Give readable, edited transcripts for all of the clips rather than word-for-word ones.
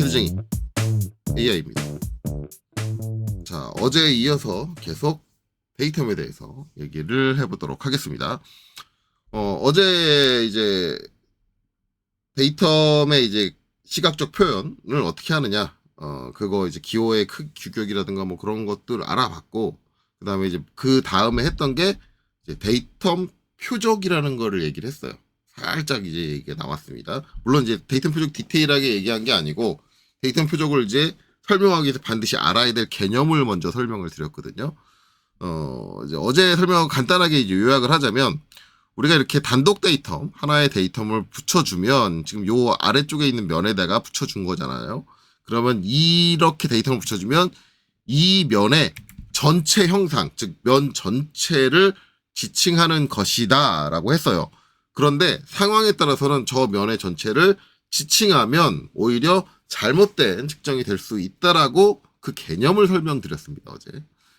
기술쟁이 AI입니다. 자, 어제에 이어서 계속 데이텀에 대해서 얘기를 해보도록 하겠습니다. 어제 이제 데이텀의 이제 시각적 표현을 어떻게 하느냐, 그거 이제 기호의 규격이라든가 뭐 그런 것들 알아봤고, 그 다음에 이제 그 다음에 했던 게 이제 데이텀 표적이라는 거를 얘기를 했어요. 살짝 이제 얘기가 나왔습니다. 물론 이제 데이텀 표적 디테일하게 얘기한 게 아니고, 데이텀 표적을 이제 설명하기 위해서 반드시 알아야 될 개념을 먼저 설명을 드렸거든요. 이제 어제 설명하고 간단하게 이제 요약을 하자면, 우리가 이렇게 단독 데이텀, 하나의 데이텀을 붙여주면, 지금 요 아래쪽에 있는 면에다가 붙여준 거잖아요. 그러면 이렇게 데이텀을 붙여주면, 이 면의 전체 형상, 즉, 면 전체를 지칭하는 것이다, 라고 했어요. 그런데 상황에 따라서는 저 면의 전체를 지칭하면 오히려 잘못된 측정이 될 수 있다라고 그 개념을 설명드렸습니다, 어제.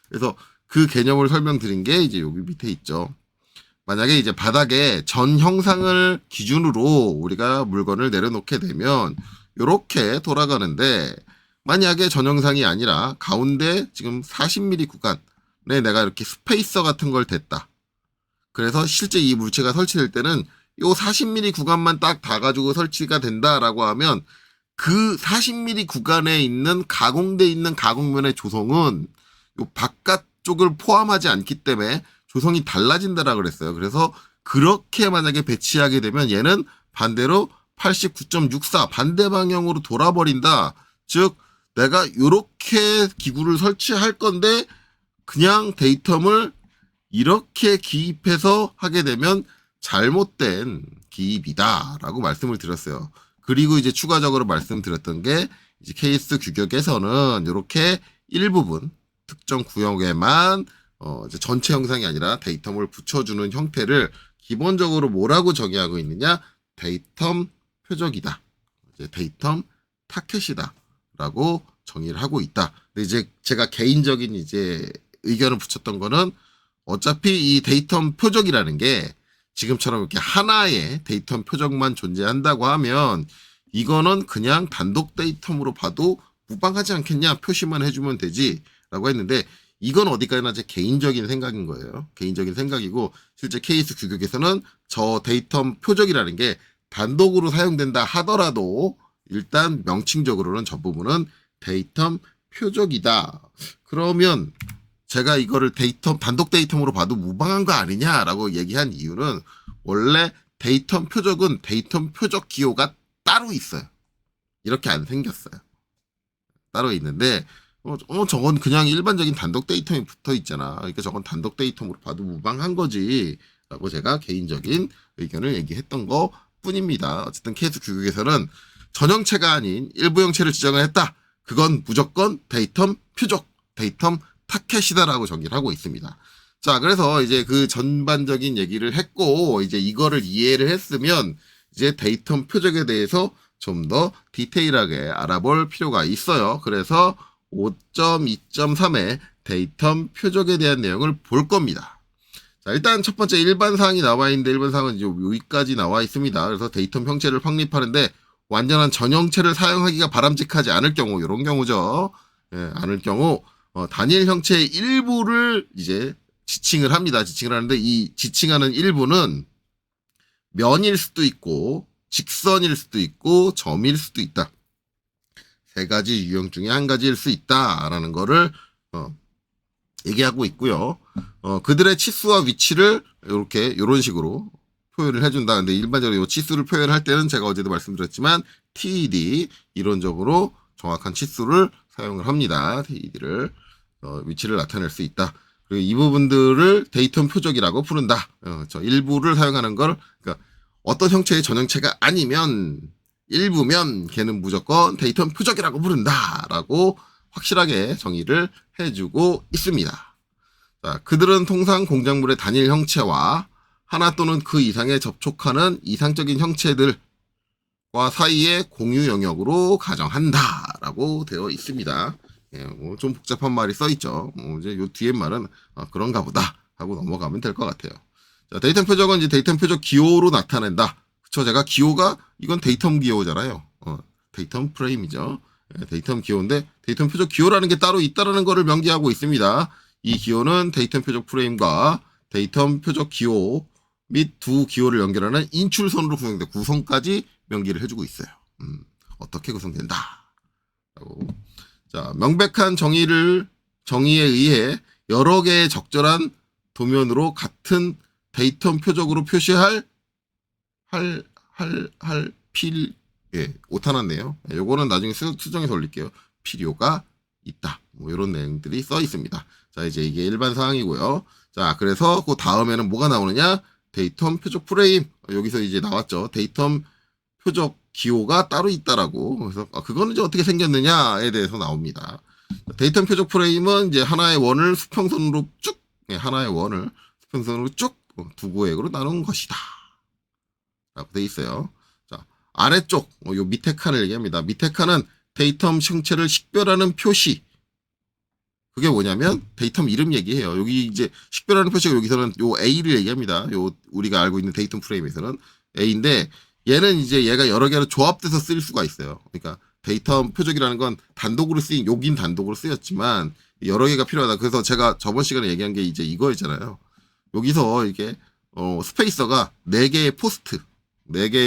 그래서 그 개념을 설명드린 게 이제 여기 밑에 있죠. 만약에 이제 바닥에 전 형상을 기준으로 우리가 물건을 내려놓게 되면 이렇게 돌아가는데, 만약에 전 형상이 아니라 가운데 지금 40mm 구간에 내가 이렇게 스페이서 같은 걸 댔다. 그래서 실제 이 물체가 설치될 때는 요 40mm 구간만 딱 닿아가지고 설치가 된다라고 하면, 그 40mm 구간에 있는 가공돼 있는 가공면의 조성은 요 바깥쪽을 포함하지 않기 때문에 조성이 달라진다라고 그랬어요. 그래서 그렇게 만약에 배치하게 되면 얘는 반대로 89.64 반대 방향으로 돌아버린다. 즉 내가 이렇게 기구를 설치할 건데 그냥 데이텀을 이렇게 기입해서 하게 되면 잘못된 기입이다라고 말씀을 드렸어요. 그리고 이제 추가적으로 말씀드렸던 게 이제 케이스 규격에서는 이렇게 일부분 특정 구역에만 이제 전체 형상이 아니라 데이텀을 붙여주는 형태를 기본적으로 뭐라고 정의하고 있느냐? 데이텀 표적이다. 이제 데이텀 타켓이다라고 정의를 하고 있다. 근데 이제 제가 개인적인 이제 의견을 붙였던 거는, 어차피 이 데이텀 표적이라는 게 지금처럼 이렇게 하나의 데이텀 표적만 존재한다고 하면 이거는 그냥 단독 데이텀으로 봐도 무방하지 않겠냐, 표시만 해주면 되지 라고 했는데, 이건 어디까지나 제 개인적인 생각인 거예요. 개인적인 생각이고, 실제 케이스 규격에서는 저 데이텀 표적이라는 게 단독으로 사용된다 하더라도 일단 명칭적으로는 저 부분은 데이텀 표적이다. 그러면 제가 이거를 단독 데이텀으로 봐도 무방한 거 아니냐라고 얘기한 이유는, 원래 데이텀 표적은 데이텀 표적 기호가 따로 있어요. 이렇게 안 생겼어요. 따로 있는데, 저건 그냥 일반적인 단독 데이텀이 붙어 있잖아. 그러니까 저건 단독 데이텀으로 봐도 무방한 거지. 라고 제가 개인적인 의견을 얘기했던 거 뿐입니다. 어쨌든 케이스 규격에서는 전형체가 아닌 일부 형체를 지정을 했다. 그건 무조건 데이텀 표적, 데이텀 타켓이다라고 정의를 하고 있습니다. 자, 그래서 이제 그 전반적인 얘기를 했고, 이제 이거를 이해를 했으면 이제 데이텀 표적에 대해서 좀 더 디테일하게 알아볼 필요가 있어요. 그래서 5.2.3의 데이텀 표적에 대한 내용을 볼 겁니다. 자, 일단 첫 번째 일반 사항이 나와 있는데, 일반 사항은 이제 여기까지 나와 있습니다. 그래서 데이텀 형체를 확립하는데 완전한 전형체를 사용하기가 바람직하지 않을 경우, 이런 경우죠. 예, 않을 경우 단일 형체의 일부를 이제 지칭을 합니다. 지칭을 하는데, 이 지칭하는 일부는 면일 수도 있고 직선일 수도 있고 점일 수도 있다. 세 가지 유형 중에 한 가지일 수 있다라는 거를 얘기하고 있고요. 그들의 치수와 위치를 이런 식으로 표현을 해준다. 근데 일반적으로 이 치수를 표현할 때는 제가 어제도 말씀드렸지만 TED, 이론적으로 정확한 치수를 사용을 합니다. TED를 위치를 나타낼 수 있다. 그리고 이 부분들을 데이텀 표적이라고 부른다. 저 일부를 사용하는 걸, 그러니까 어떤 형체의 전형체가 아니면 일부면 걔는 무조건 데이텀 표적이라고 부른다라고 확실하게 정의를 해주고 있습니다. 자, 그들은 통상 공작물의 단일 형체와 하나 또는 그 이상에 접촉하는 이상적인 형체들과 사이의 공유 영역으로 가정한다라고 되어 있습니다. 예, 좀 복잡한 말이 써 있죠. 이제 요 뒤에 말은 그런가 보다 하고 넘어가면 될 것 같아요. 자, 데이텀 표적은 이제 데이텀 표적 기호로 나타낸다. 그쵸? 제가 기호가, 이건 데이텀 기호잖아요. 데이텀 프레임이죠. 데이텀 기호인데 데이텀 표적 기호라는 게 따로 있다라는 것을 명기하고 있습니다. 이 기호는 데이텀 표적 프레임과 데이텀 표적 기호 및 두 기호를 연결하는 인출선으로 구성돼 구성까지 명기를 해주고 있어요. 어떻게 구성된다. 자, 명백한 정의에 의해 여러 개의 적절한 도면으로 같은 데이텀 표적으로 표시할 예, 오타 났네요. 요거는 나중에 수정해서 올릴게요. 필요가 있다. 뭐 이런 내용들이 써 있습니다. 자, 이제 이게 일반 사항이고요. 자, 그래서 그 다음에는 뭐가 나오느냐? 데이텀 표적 프레임. 여기서 이제 나왔죠. 데이텀 표적 기호가 따로 있다라고. 그래서 그거는 이제 어떻게 생겼느냐에 대해서 나옵니다. 데이텀 표적 프레임은 이제 하나의 원을 수평선으로 쭉, 하나의 원을 수평선으로 쭉 두 구획으로 나눈 것이다. 라고 돼 있어요. 자, 아래쪽, 요 밑에 칸을 얘기합니다. 밑에 칸은 데이텀 형체를 식별하는 표시. 그게 뭐냐면 데이텀 이름 얘기해요. 여기 이제 식별하는 표시가 여기서는 요 A를 얘기합니다. 요 우리가 알고 있는 데이텀 프레임에서는 A인데 얘는 이제 얘가 여러 개로 조합돼서 쓰일 수가 있어요. 그러니까 데이텀 표적이라는 건 단독으로 쓰인 여긴 단독으로 쓰였지만 여러 개가 필요하다. 그래서 제가 저번 시간에 얘기한 게 이제 이거였잖아요. 여기서 이게 스페이서가 4개의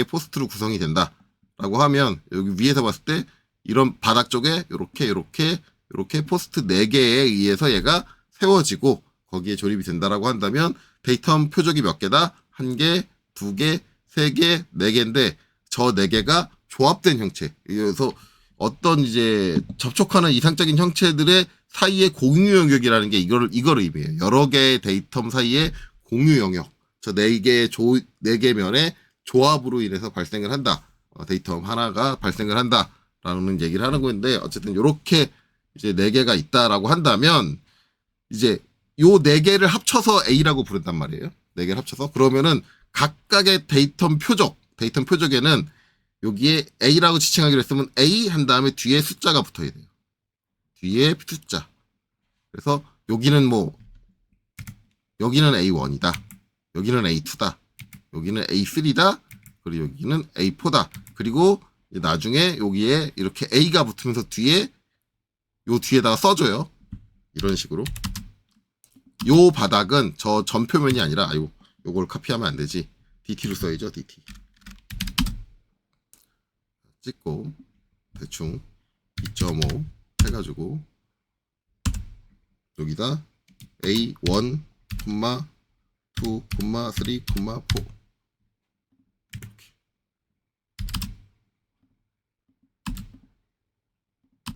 포스트로 구성이 된다라고 하면 여기 위에서 봤을 때 이런 바닥 쪽에 요렇게 포스트 4개에 의해서 얘가 세워지고 거기에 조립이 된다라고 한다면 데이텀 표적이 몇 개다? 1개, 2개, 3개, 4개인데 저 4개가 조합된 형체. 그래서 어떤 이제 접촉하는 이상적인 형체들의 사이의 공유 영역이라는 게 이걸 의미해요. 여러 개의 데이텀 사이의 공유 영역. 저 4개 면의 조합으로 인해서 발생을 한다. 데이텀 하나가 발생을 한다라는 얘기를 하는 건데 어쨌든 요렇게 이제 4개가 있다라고 한다면 이제 요 4개를 합쳐서 A라고 부른단 말이에요. 4개를 합쳐서. 그러면은 각각의 데이텀 표적에는 여기에 A라고 지칭하기로 했으면 A 한 다음에 뒤에 숫자가 붙어야 돼요. 뒤에 숫자. 그래서 여기는 여기는 A1이다. 여기는 A2다. 여기는 A3다. 그리고 여기는 A4다. 그리고 나중에 여기에 이렇게 A가 붙으면서 요 뒤에다가 써줘요. 이런 식으로. 요 바닥은 저 전표면이 아니라 요걸 카피하면 안 되지. DT로 써야죠. DT. 찍고 대충 2.5 해가지고 여기다 A1, 2, 3, 4 이렇게.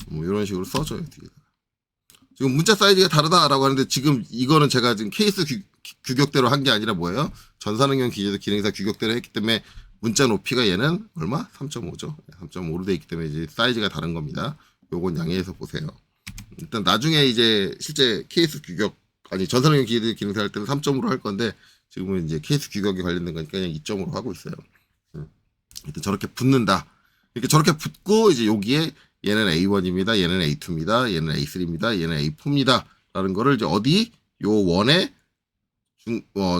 뭐 이런 식으로 써줘요. 뒤에다가. 지금 문자 사이즈가 다르다라고 하는데 지금 이거는 제가 지금 케이스 규격대로 한 게 아니라 뭐예요? 전산응용 기능사 규격대로 했기 때문에 문자 높이가 얘는 얼마? 3.5죠. 3.5로 돼 있기 때문에 이제 사이즈가 다른 겁니다. 요건 양해해서 보세요. 일단 나중에 이제 실제 케이스 전산응용 기능사 할 때는 3.5로 할 건데 지금은 이제 케이스 규격에 관련된 거니까 그냥 2.5로 하고 있어요. 일단 저렇게 붙는다. 이렇게 저렇게 붙고 이제 여기에 얘는 A1입니다. 얘는 A2입니다. 얘는 A3입니다. 얘는 A4입니다. 라는 거를 이제 어디? 요 원의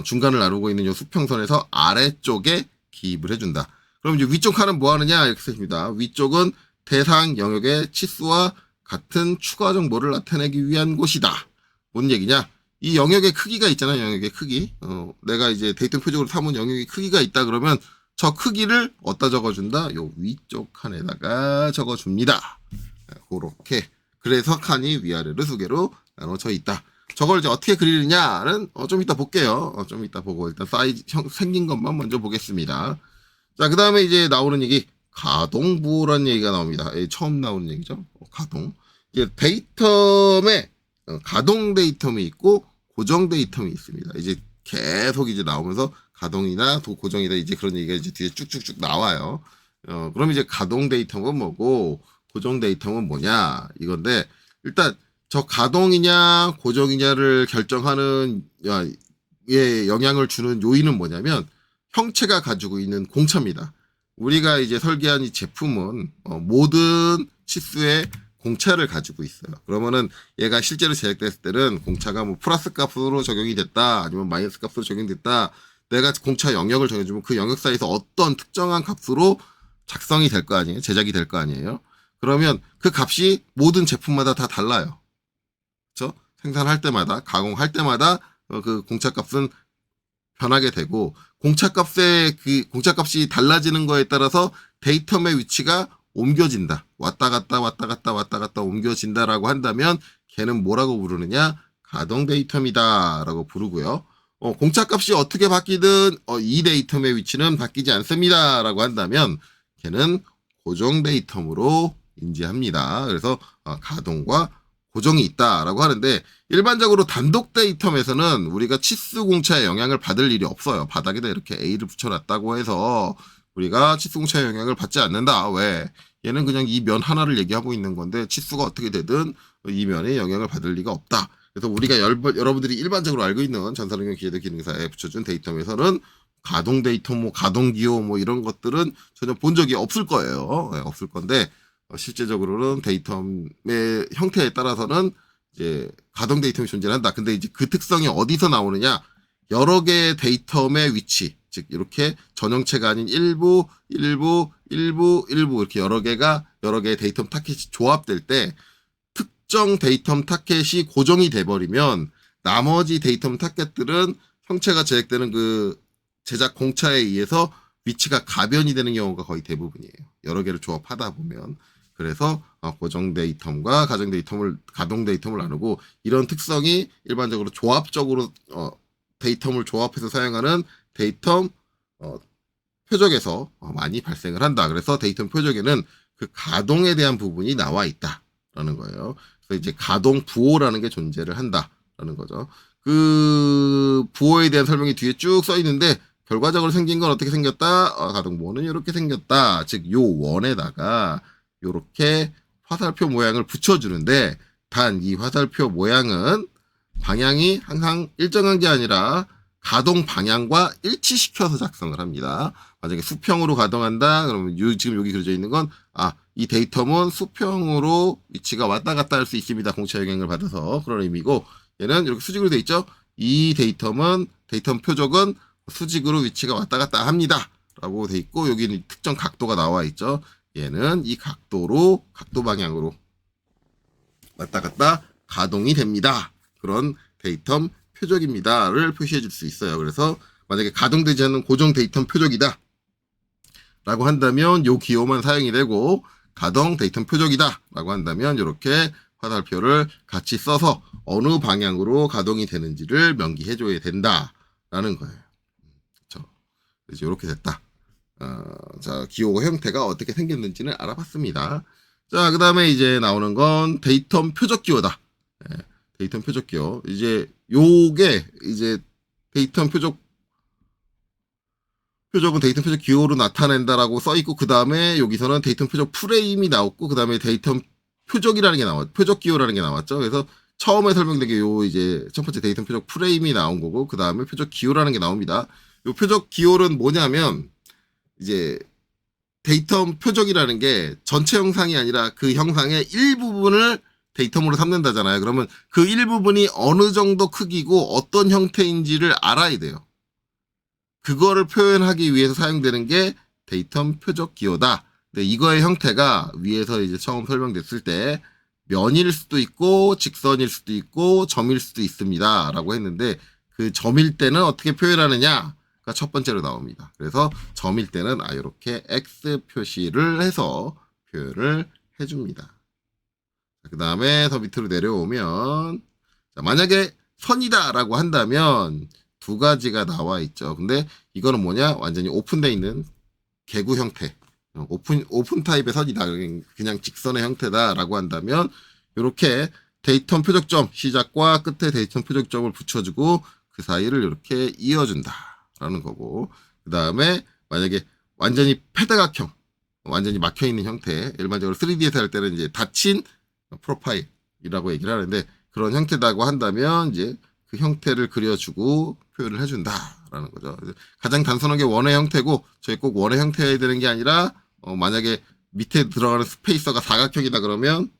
중간을 나누고 있는 요 수평선에서 아래쪽에 기입을 해준다. 그럼 이제 위쪽 칸은 뭐 하느냐? 이렇게 쓰십니다. 위쪽은 대상 영역의 치수와 같은 추가 정보를 나타내기 위한 곳이다. 뭔 얘기냐? 이 영역의 크기가 있잖아요. 영역의 크기. 내가 이제 데이터 표적으로 삼은 영역의 크기가 있다 그러면 저 크기를 어디다 적어준다? 요 위쪽 칸에다가 적어줍니다. 그렇게. 그래서 칸이 위아래로 2개로 나눠져 있다. 저걸 이제 어떻게 그리느냐는 좀 이따 볼게요. 좀 이따 보고 일단 사이즈 생긴 것만 먼저 보겠습니다. 자, 그 다음에 이제 나오는 얘기 가동부호라는 얘기가 나옵니다. 처음 나오는 얘기죠. 가동. 이제 데이텀에 가동 데이텀이 있고 고정 데이텀이 있습니다. 이제 계속 이제 나오면서 가동이나 고정이다 이제 그런 얘기가 이제 뒤에 쭉쭉쭉 나와요. 그럼 이제 가동 데이텀은 뭐고 고정 데이텀은 뭐냐 이건데 일단 저 가동이냐 고정이냐를 결정하는 영향을 주는 요인은 뭐냐면 형체가 가지고 있는 공차입니다. 우리가 이제 설계한 이 제품은 모든 치수의 공차를 가지고 있어요. 그러면은 얘가 실제로 제작됐을 때는 공차가 뭐 플러스 값으로 적용이 됐다 아니면 마이너스 값으로 적용됐다. 내가 공차 영역을 정해주면 그 영역 사이에서 어떤 특정한 값으로 작성이 될 거 아니에요? 제작이 될 거 아니에요? 그러면 그 값이 모든 제품마다 다 달라요. 그렇죠? 생산할 때마다, 가공할 때마다 그 공차값은 변하게 되고, 공차값이 달라지는 거에 따라서 데이텀의 위치가 옮겨진다. 왔다 갔다 왔다 갔다 왔다 갔다 옮겨진다라고 한다면 걔는 뭐라고 부르느냐? 가동 데이텀이다 라고 부르고요. 공차값이 어떻게 바뀌든 이 데이텀의 위치는 바뀌지 않습니다 라고 한다면 걔는 고정 데이텀으로 인지합니다. 그래서 가동과 고정이 있다라고 하는데, 일반적으로 단독 데이텀에서는 우리가 치수 공차의 영향을 받을 일이 없어요. 바닥에다 이렇게 A를 붙여놨다고 해서 우리가 치수 공차의 영향을 받지 않는다. 왜? 얘는 그냥 이 면 하나를 얘기하고 있는 건데 치수가 어떻게 되든 이 면에 영향을 받을 리가 없다. 그래서 우리가 여러분들이 일반적으로 알고 있는 전산응용 기계들 기능사에 붙여준 데이텀에서는 가동 데이텀, 뭐 가동 기호 뭐 이런 것들은 전혀 본 적이 없을 거예요. 네, 없을 건데 실제적으로는 데이텀의 형태에 따라서는 이제 가동 데이텀이 존재한다. 근데 이제 그 특성이 어디서 나오느냐? 여러 개의 데이텀의 위치, 즉 이렇게 전형체가 아닌 일부 이렇게 여러 개의 데이텀 타켓이 조합될 때 특정 데이텀 타켓이 고정이 돼버리면 나머지 데이텀 타켓들은 형체가 제작되는 그 제작 공차에 의해서 위치가 가변이 되는 경우가 거의 대부분이에요. 여러 개를 조합하다 보면. 그래서 고정 데이텀과 가정 데이텀을, 가동 데이텀을 나누고, 이런 특성이 일반적으로 조합적으로 데이텀을 조합해서 사용하는 데이텀 표적에서 많이 발생을 한다. 그래서 데이텀 표적에는 그 가동에 대한 부분이 나와 있다라는 거예요. 그래서 이제 가동 부호라는 게 존재를 한다라는 거죠. 그 부호에 대한 설명이 뒤에 쭉 써 있는데, 결과적으로 생긴 건 어떻게 생겼다? 가동 부호는 이렇게 생겼다. 즉 요 원에다가 이렇게 화살표 모양을 붙여주는데, 단 이 화살표 모양은 방향이 항상 일정한 게 아니라 가동 방향과 일치시켜서 작성을 합니다. 만약에 수평으로 가동한다 그러면 지금 여기 그려져 있는 건 이 데이텀은 수평으로 위치가 왔다 갔다 할 수 있습니다. 공차 영향을 받아서. 그런 의미고, 얘는 이렇게 수직으로 돼 있죠. 이 데이텀 표적은 수직으로 위치가 왔다 갔다 합니다 라고 돼 있고, 여기는 특정 각도가 나와 있죠. 얘는 이 각도 방향으로 왔다 갔다 가동이 됩니다. 그런 데이텀 표적입니다를 표시해 줄 수 있어요. 그래서 만약에 가동되지 않는 고정 데이텀 표적이다 라고 한다면 요 기호만 사용이 되고, 가동 데이텀 표적이다 라고 한다면 이렇게 화살표를 같이 써서 어느 방향으로 가동이 되는지를 명기해 줘야 된다라는 거예요. 그렇죠? 그래서 이렇게 됐다. 자, 기호 형태가 어떻게 생겼는지는 알아봤습니다. 자, 그 다음에 이제 나오는 건 데이텀 표적 기호다. 네, 데이텀 표적 기호. 이제 요게 이제 데이텀 표적은 데이텀 표적 기호로 나타낸다라고 써 있고, 그 다음에 여기서는 데이텀 표적 프레임이 나왔고, 그 다음에 데이텀 표적이라는 게 표적 기호라는 게 나왔죠. 그래서 처음에 설명된 게 요 이제 첫 번째 데이텀 표적 프레임이 나온 거고, 그 다음에 표적 기호라는 게 나옵니다. 요 표적 기호는 뭐냐면 이제 데이텀 표적이라는 게 전체 형상이 아니라 그 형상의 일부분을 데이텀으로 삼는다잖아요. 그러면 그 일부분이 어느 정도 크기고 어떤 형태인지를 알아야 돼요. 그거를 표현하기 위해서 사용되는 게 데이텀 표적 기호다. 근데 이거의 형태가 위에서 이제 처음 설명됐을 때 면일 수도 있고 직선일 수도 있고 점일 수도 있습니다 라고 했는데, 그 점일 때는 어떻게 표현하느냐 가 첫 번째로 나옵니다. 그래서 점일 때는 이렇게 X 표시를 해서 표현을 해줍니다. 그 다음에 더 밑으로 내려오면, 자, 만약에 선이다 라고 한다면 두 가지가 나와 있죠. 근데 이거는 뭐냐? 완전히 오픈되어 있는 개구 형태, 오픈 타입의 선이다, 그냥 직선의 형태다 라고 한다면 이렇게 데이텀 표적점 시작과 끝에 데이텀 표적점을 붙여주고 그 사이를 이렇게 이어준다 라는 거고, 그 다음에 만약에 완전히 패대각형, 완전히 막혀있는 형태, 일반적으로 3D에서 할 때는 이제 닫힌 프로파일이라고 얘기를 하는데, 그런 형태다고 한다면 이제 그 형태를 그려주고 표현을 해준다라는 거죠. 가장 단순한 게 원의 형태고, 저희 꼭 원의 형태여야 되는 게 아니라 만약에 밑에 들어가는 스페이서가 사각형이다 그러면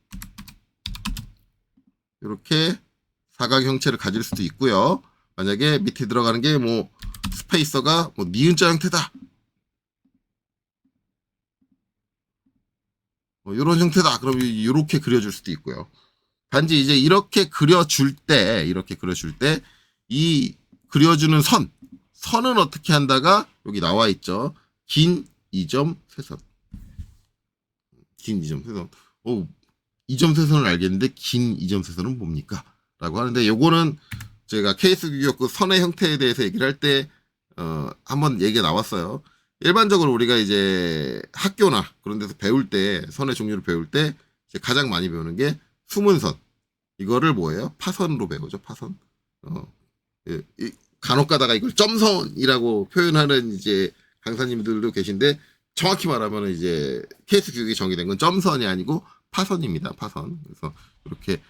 이렇게 사각 형체를 가질 수도 있고요. 만약에 밑에 들어가는 게 뭐 스페이서가 뭐 니은자 형태다, 이런 형태다. 그럼 이렇게 그려줄 수도 있고요. 단지 이제 이렇게 그려줄 때, 이 그려주는 선은 어떻게 한다가 여기 나와 있죠. 긴 2점 세선. 긴 2점 세선. 오, 2점 세선을 알겠는데 긴 2점 세선은 뭡니까? 라고 하는데 요거는 제가 케이스 규격 그 선의 형태에 대해서 얘기를 할 때 한번 얘기가 나왔어요. 일반적으로 우리가 이제 학교나 그런 데서 배울 때 선의 종류를 배울 때 가장 많이 배우는 게 수문선. 이거를 뭐예요? 파선으로 배우죠. 파선. 간혹 가다가 이걸 점선이라고 표현하는 이제 강사님들도 계신데 정확히 말하면 이제 케이스 규격이 정의된 건 점선이 아니고 파선입니다. 파선. 그래서 이렇게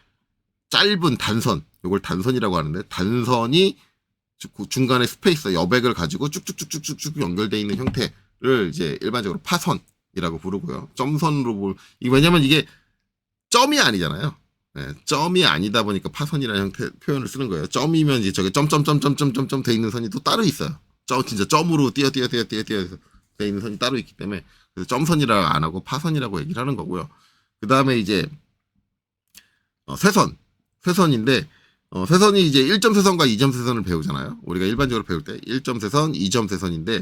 짧은 단선, 이걸 단선이라고 하는데 단선이 중간에 스페이스 여백을 가지고 쭉쭉쭉쭉쭉 연결되어 있는 형태를 이제 일반적으로 파선이라고 부르고요. 점선으로 왜냐면 이게 점이 아니잖아요. 네, 점이 아니다 보니까 파선이라는 형태 표현을 쓰는 거예요. 점이면 이제 저게 점점점점점점점 돼 있는 선이 또 따로 있어요. 진짜 점으로 띄어 돼 있는 선이 따로 있기 때문에 그래서 점선이라고 안 하고 파선이라고 얘기를 하는 거고요. 그 다음에 이제 세선인데 세선이 이제 1점 세선과 2점 세선을 배우잖아요. 우리가 일반적으로 배울 때 1점 세선, 2점 세선인데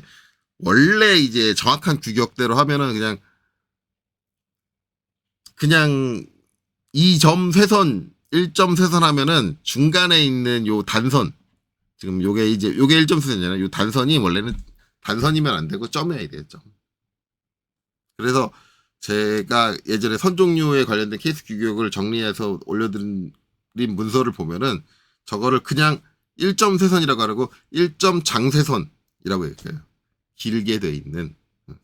원래 이제 정확한 규격대로 하면은 그냥 2점 세선, 1점 세선 하면은 중간에 있는 요 단선, 지금 요게 1점 세선이잖아요. 요 단선이 원래는 단선이면 안 되고 점이어야 돼요. 점. 그래서 제가 예전에 선 종류에 관련된 케이스 규격을 정리해서 올려드린 문서를 보면은 저거를 그냥 1점 세선이라고 하고 1점 장세선이라고 얘기해요. 길게 돼 있는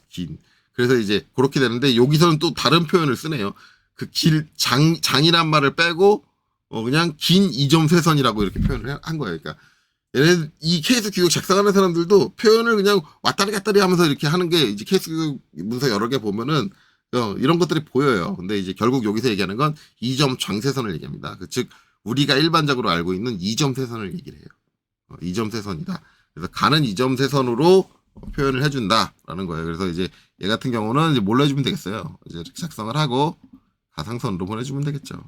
긴. 그래서 이제 그렇게 되는데 여기서는 또 다른 표현을 쓰네요. 그 장이란 말을 빼고 그냥 긴 2점 세선이라고 이렇게 표현을 한 거예요. 그러니까 얘네 이 케이스 규격 작성하는 사람들도 표현을 그냥 왔다리 갔다리 하면서 이렇게 하는 게 이제 케이스 규격 문서 여러 개 보면은 이런 것들이 보여요. 근데 이제 결국 여기서 얘기하는 건 2점 장세선을 얘기합니다. 즉 우리가 일반적으로 알고 있는 2점 세선을 얘기를 해요. 2점 세선이다. 그래서 가는 2점 세선으로 표현을 해준다라는 거예요. 그래서 이제 얘 같은 경우는 이제 뭘로 해주면 되겠어요. 이제 이렇게 작성을 하고 가상선으로 보내주면 되겠죠.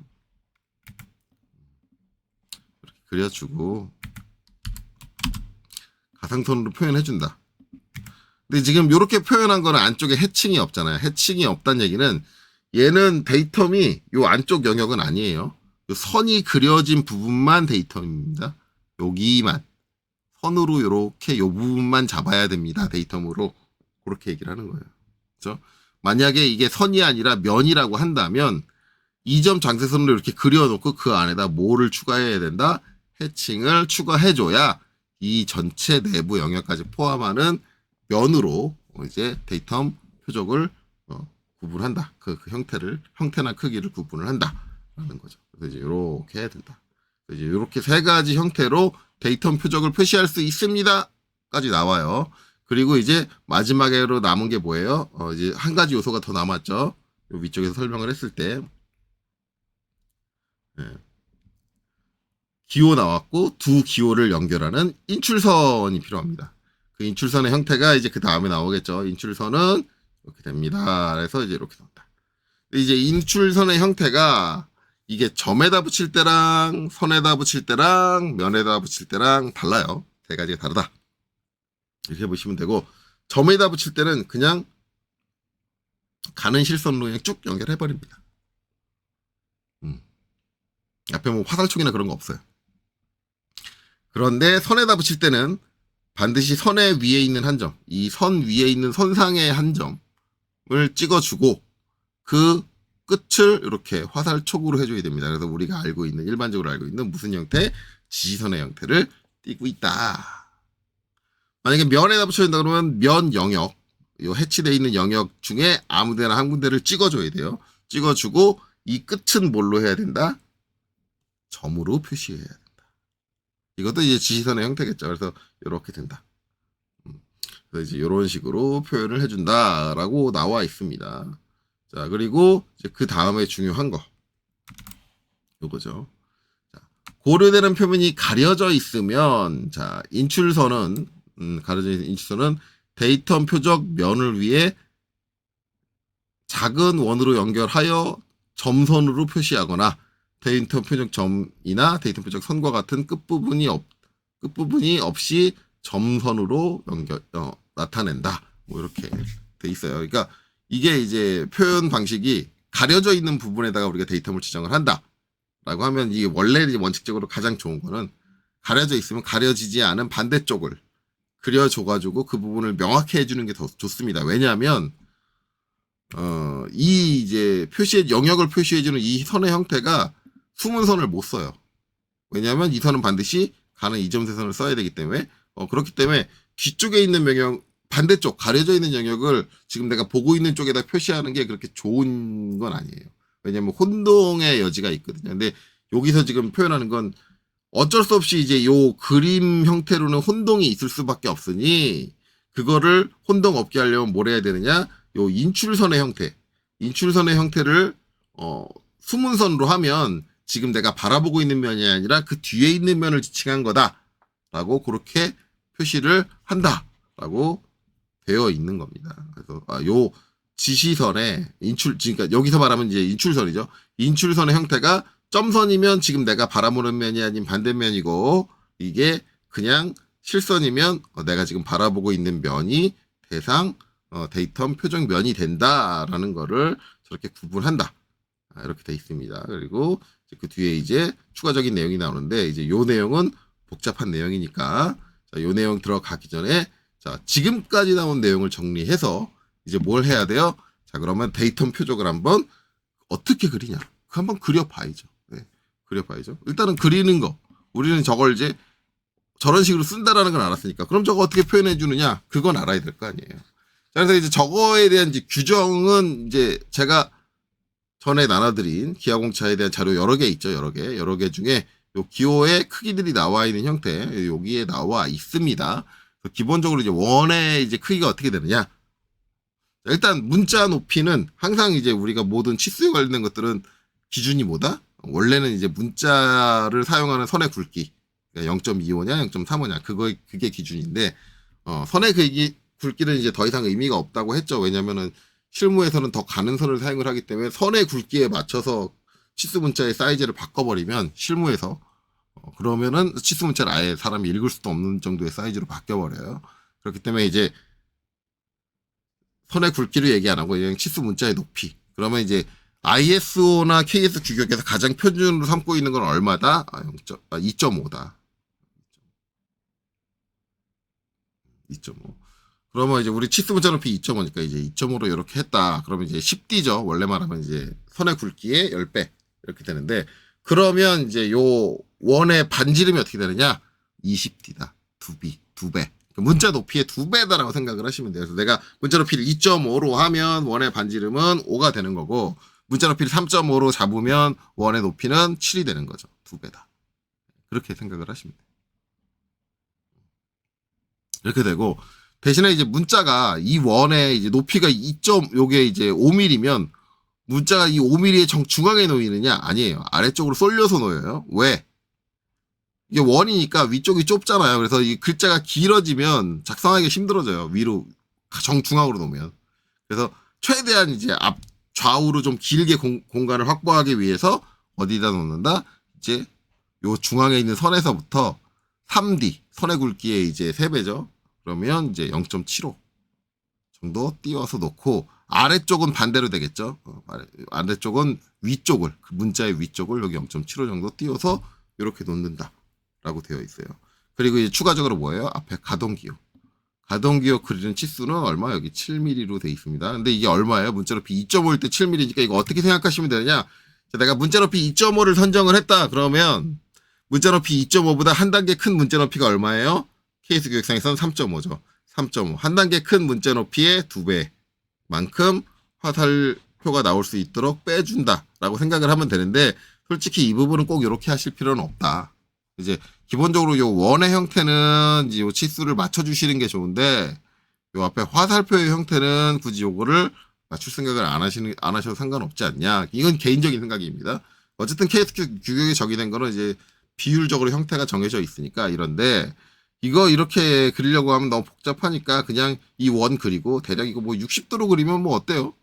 이렇게 그려주고 가상선으로 표현해준다. 근데 지금 이렇게 표현한 거는 안쪽에 해칭이 없잖아요. 해칭이 없다는 얘기는 얘는 데이텀이 요 안쪽 영역은 아니에요. 요 선이 그려진 부분만 데이텀입니다. 여기만 선으로 이렇게 요 부분만 잡아야 됩니다. 데이텀으로 그렇게 얘기를 하는 거예요. 그렇죠? 만약에 이게 선이 아니라 면이라고 한다면 2점 장세선으로 이렇게 그려놓고 그 안에다 뭐를 추가해야 된다? 해칭을 추가해줘야 이 전체 내부 영역까지 포함하는 면으로 이제 데이텀 표적을 구분한다. 그 형태나 크기를 구분을 한다라는 거죠. 그래서 이제 이렇게 해야 된다. 이제 이렇게 세 가지 형태로 데이텀 표적을 표시할 수 있습니다까지 나와요. 그리고 이제 마지막으로 남은 게 뭐예요? 이제 한 가지 요소가 더 남았죠. 요 위쪽에서 설명을 했을 때 기호 나왔고 두 기호를 연결하는 인출선이 필요합니다. 그 인출선의 형태가 이제 그 다음에 나오겠죠. 인출선은 이렇게 됩니다. 그래서 이제 이렇게 나온다. 이제 인출선의 형태가 이게 점에다 붙일 때랑 선에다 붙일 때랑 면에다 붙일 때랑 달라요. 세 가지가 다르다. 이렇게 보시면 되고 점에다 붙일 때는 그냥 가는 실선으로 그냥 쭉 연결해 버립니다. 앞에 뭐 화살촉이나 그런 거 없어요. 그런데 선에다 붙일 때는 반드시 선의 위에 있는 한 점, 이 선 위에 있는 선상의 한 점을 찍어주고 그 끝을 이렇게 화살촉으로 해줘야 됩니다. 그래서 우리가 일반적으로 알고 있는 무슨 형태? 지시선의 형태를 띄고 있다. 만약에 면에다 붙여야 된다 그러면 면 영역, 요 해치되어 있는 영역 중에 아무데나 한 군데를 찍어줘야 돼요. 찍어주고 이 끝은 뭘로 해야 된다? 점으로 표시해야 된다. 이것도 이제 지시선의 형태겠죠. 그래서 이렇게 된다. 그래서 이제 이런 식으로 표현을 해준다라고 나와 있습니다. 자, 그리고 이제 그 다음에 중요한 거. 요거죠. 자, 고려되는 표면이 가려져 있으면, 자, 가려져 있는 인출선은 데이텀 표적 면을 위해 작은 원으로 연결하여 점선으로 표시하거나 데이터 표적 점이나 데이터 표적 선과 같은 끝부분이 없이 점선으로 나타낸다. 뭐 이렇게 돼 있어요. 그러니까 이게 이제 표현 방식이 가려져 있는 부분에다가 우리가 데이터를 지정을 한다라고 하면 이게 원래 이제 원칙적으로 가장 좋은 거는 가려져 있으면 가려지지 않은 반대쪽을 그려줘가지고 그 부분을 명확히 해주는 게 더 좋습니다. 왜냐하면 이 이제 영역을 표시해주는 이 선의 형태가 숨은 선을 못 써요. 왜냐하면 이 선은 반드시 가는 이점세선을 써야 되기 때문에 그렇기 때문에 뒤쪽에 있는 반대쪽 가려져 있는 영역을 지금 내가 보고 있는 쪽에다 표시하는 게 그렇게 좋은 건 아니에요. 왜냐하면 혼동의 여지가 있거든요. 근데 여기서 지금 표현하는 건 어쩔 수 없이 이제 요 그림 형태로는 혼동이 있을 수밖에 없으니 그거를 혼동 없게 하려면 뭘 해야 되느냐? 요 인출선의 형태를 숨은 선으로 하면 지금 내가 바라보고 있는 면이 아니라 그 뒤에 있는 면을 지칭한 거다라고 그렇게 표시를 한다라고 되어 있는 겁니다. 그래서 요 지시선의 그러니까 여기서 말하면 이제 인출선이죠. 인출선의 형태가 점선이면 지금 내가 바라보는 면이 아닌 반대면이고 이게 그냥 실선이면 내가 지금 바라보고 있는 면이 대상 데이터 표적 면이 된다라는 거를 저렇게 구분한다. 이렇게 돼 있습니다. 그리고 그 뒤에 이제 추가적인 내용이 나오는데 이제 요 내용은 복잡한 내용이니까 요 내용 들어가기 전에 지금까지 나온 내용을 정리해서 이제 뭘 해야 돼요? 그러면 데이터 표적을 한번 어떻게 그리냐? 한번 그려봐야죠. 네, 그려봐야죠. 일단은 그리는 거. 우리는 저걸 이제 저런 식으로 쓴다라는 걸 알았으니까 그럼 저거 어떻게 표현해 주느냐? 그건 알아야 될 거 아니에요. 그래서 이제 저거에 대한 이제 규정은 이제 제가 전에 나눠드린 기하공차에 대한 자료 여러 개 있죠. 여러 개 중에 요 기호의 크기들이 나와 있는 형태 여기에 나와 있습니다. 기본적으로 이제 원의 이제 크기가 어떻게 되느냐? 일단 문자 높이는 항상 이제 우리가 모든 치수에 관련된 것들은 기준이 뭐다? 원래는 이제 문자를 사용하는 선의 굵기 0.25냐 0.35냐 그게 기준인데 선의 굵기는 이제 더 이상 의미가 없다고 했죠. 왜냐면은 실무에서는 더 가는 선을 사용을 하기 때문에 선의 굵기에 맞춰서 치수 문자의 사이즈를 바꿔버리면 실무에서 그러면은 치수 문자를 아예 사람이 읽을 수도 없는 정도의 사이즈로 바뀌어버려요. 그렇기 때문에 이제 선의 굵기를 얘기 안 하고 그냥 치수 문자의 높이. 그러면 이제 ISO나 KS 규격에서 가장 표준으로 삼고 있는 건 얼마다? 2.5다. 2.5. 그러면 이제 우리 치수 문자 높이 2.5니까 이제 2.5로 이렇게 했다. 그러면 이제 10D죠. 원래 말하면 이제 선의 굵기의 10배. 이렇게 되는데, 그러면 이제 요 원의 반지름이 어떻게 되느냐? 20D다. 2배. 문자 높이의 2배다라고 생각을 하시면 돼요. 그래서 내가 문자 높이를 2.5로 하면 원의 반지름은 5가 되는 거고, 문자 높이를 3.5로 잡으면 원의 높이는 7이 되는 거죠. 2배다. 그렇게 생각을 하시면 돼요. 이렇게 되고, 대신에 이제 문자가 이 원의 이제 높이가 요게 이제 5mm면 문자가 이 5mm의 중앙에 놓이느냐? 아니에요. 아래쪽으로 쏠려서 놓여요. 왜? 이게 원이니까 위쪽이 좁잖아요. 그래서 이 글자가 길어지면 작성하기가 힘들어져요. 위로 정중앙으로 놓으면. 그래서 최대한 이제 좌우로 좀 길게 공간을 확보하기 위해서 어디다 놓는다? 이제 요 중앙에 있는 선에서부터 3D 선의 굵기의 이제 3배죠. 그러면 이제 0.75 정도 띄워서 놓고 아래쪽은 반대로 되겠죠. 아래쪽은 위쪽을 그 문자의 위쪽을 여기 0.75 정도 띄워서 이렇게 놓는다라고 되어 있어요. 그리고 이제 추가적으로 뭐예요? 앞에 가동기호. 가동기호 그리는 치수는 얼마? 여기 7mm로 되어 있습니다. 근데 이게 얼마예요? 문자 높이 2.5일 때 7mm니까 이거 어떻게 생각하시면 되느냐? 내가 문자 높이 2.5를 선정을 했다. 그러면 문자 높이 2.5보다 한 단계 큰 문자 높이가 얼마예요? KS 교육상에서는 3.5죠. 3.5. 한 단계 큰 문자 높이의 2배만큼 화살표가 나올 수 있도록 빼준다라고 생각을 하면 되는데 솔직히 이 부분은 꼭 이렇게 하실 필요는 없다. 이제 기본적으로 요 원의 형태는 이제 요 치수를 맞춰주시는 게 좋은데 요 앞에 화살표의 형태는 굳이 요거를 맞출 생각을 안 하셔도 상관없지 않냐. 이건 개인적인 생각입니다. 어쨌든 KS 규격에 적용된 거는 이제 비율적으로 형태가 정해져 있으니까 이런데 이거 이렇게 그리려고 하면 너무 복잡하니까 그냥 이 원 그리고 대략 이거 뭐 60도로 그리면 뭐 어때요?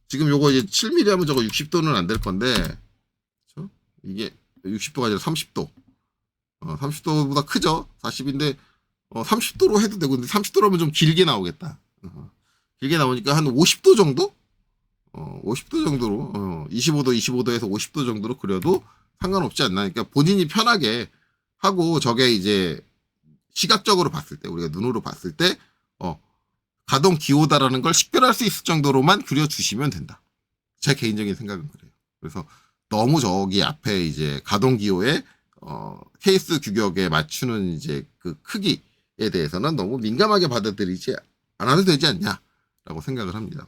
지금 요거 이제 7mm 하면 저거 60도는 안 될 건데, 그렇죠? 이게 60도가 아니라 30도. 30도보다 크죠? 40인데, 30도로 해도 되고, 근데 30도라면 좀 길게 나오겠다. 길게 나오니까 한 50도 정도? 50도 정도로, 25도에서 50도 정도로 그려도 상관없지 않나. 그러니까 본인이 편하게 하고, 저게 이제 시각적으로 봤을 때, 우리가 눈으로 봤을 때, 가동 기호다라는 걸 식별할 수 있을 정도로만 그려주시면 된다. 제 개인적인 생각은 그래요. 그래서 너무 저기 앞에 이제 가동 기호에 케이스 규격에 맞추는 이제 그 크기에 대해서는 너무 민감하게 받아들이지 않아도 되지 않냐라고 생각을 합니다.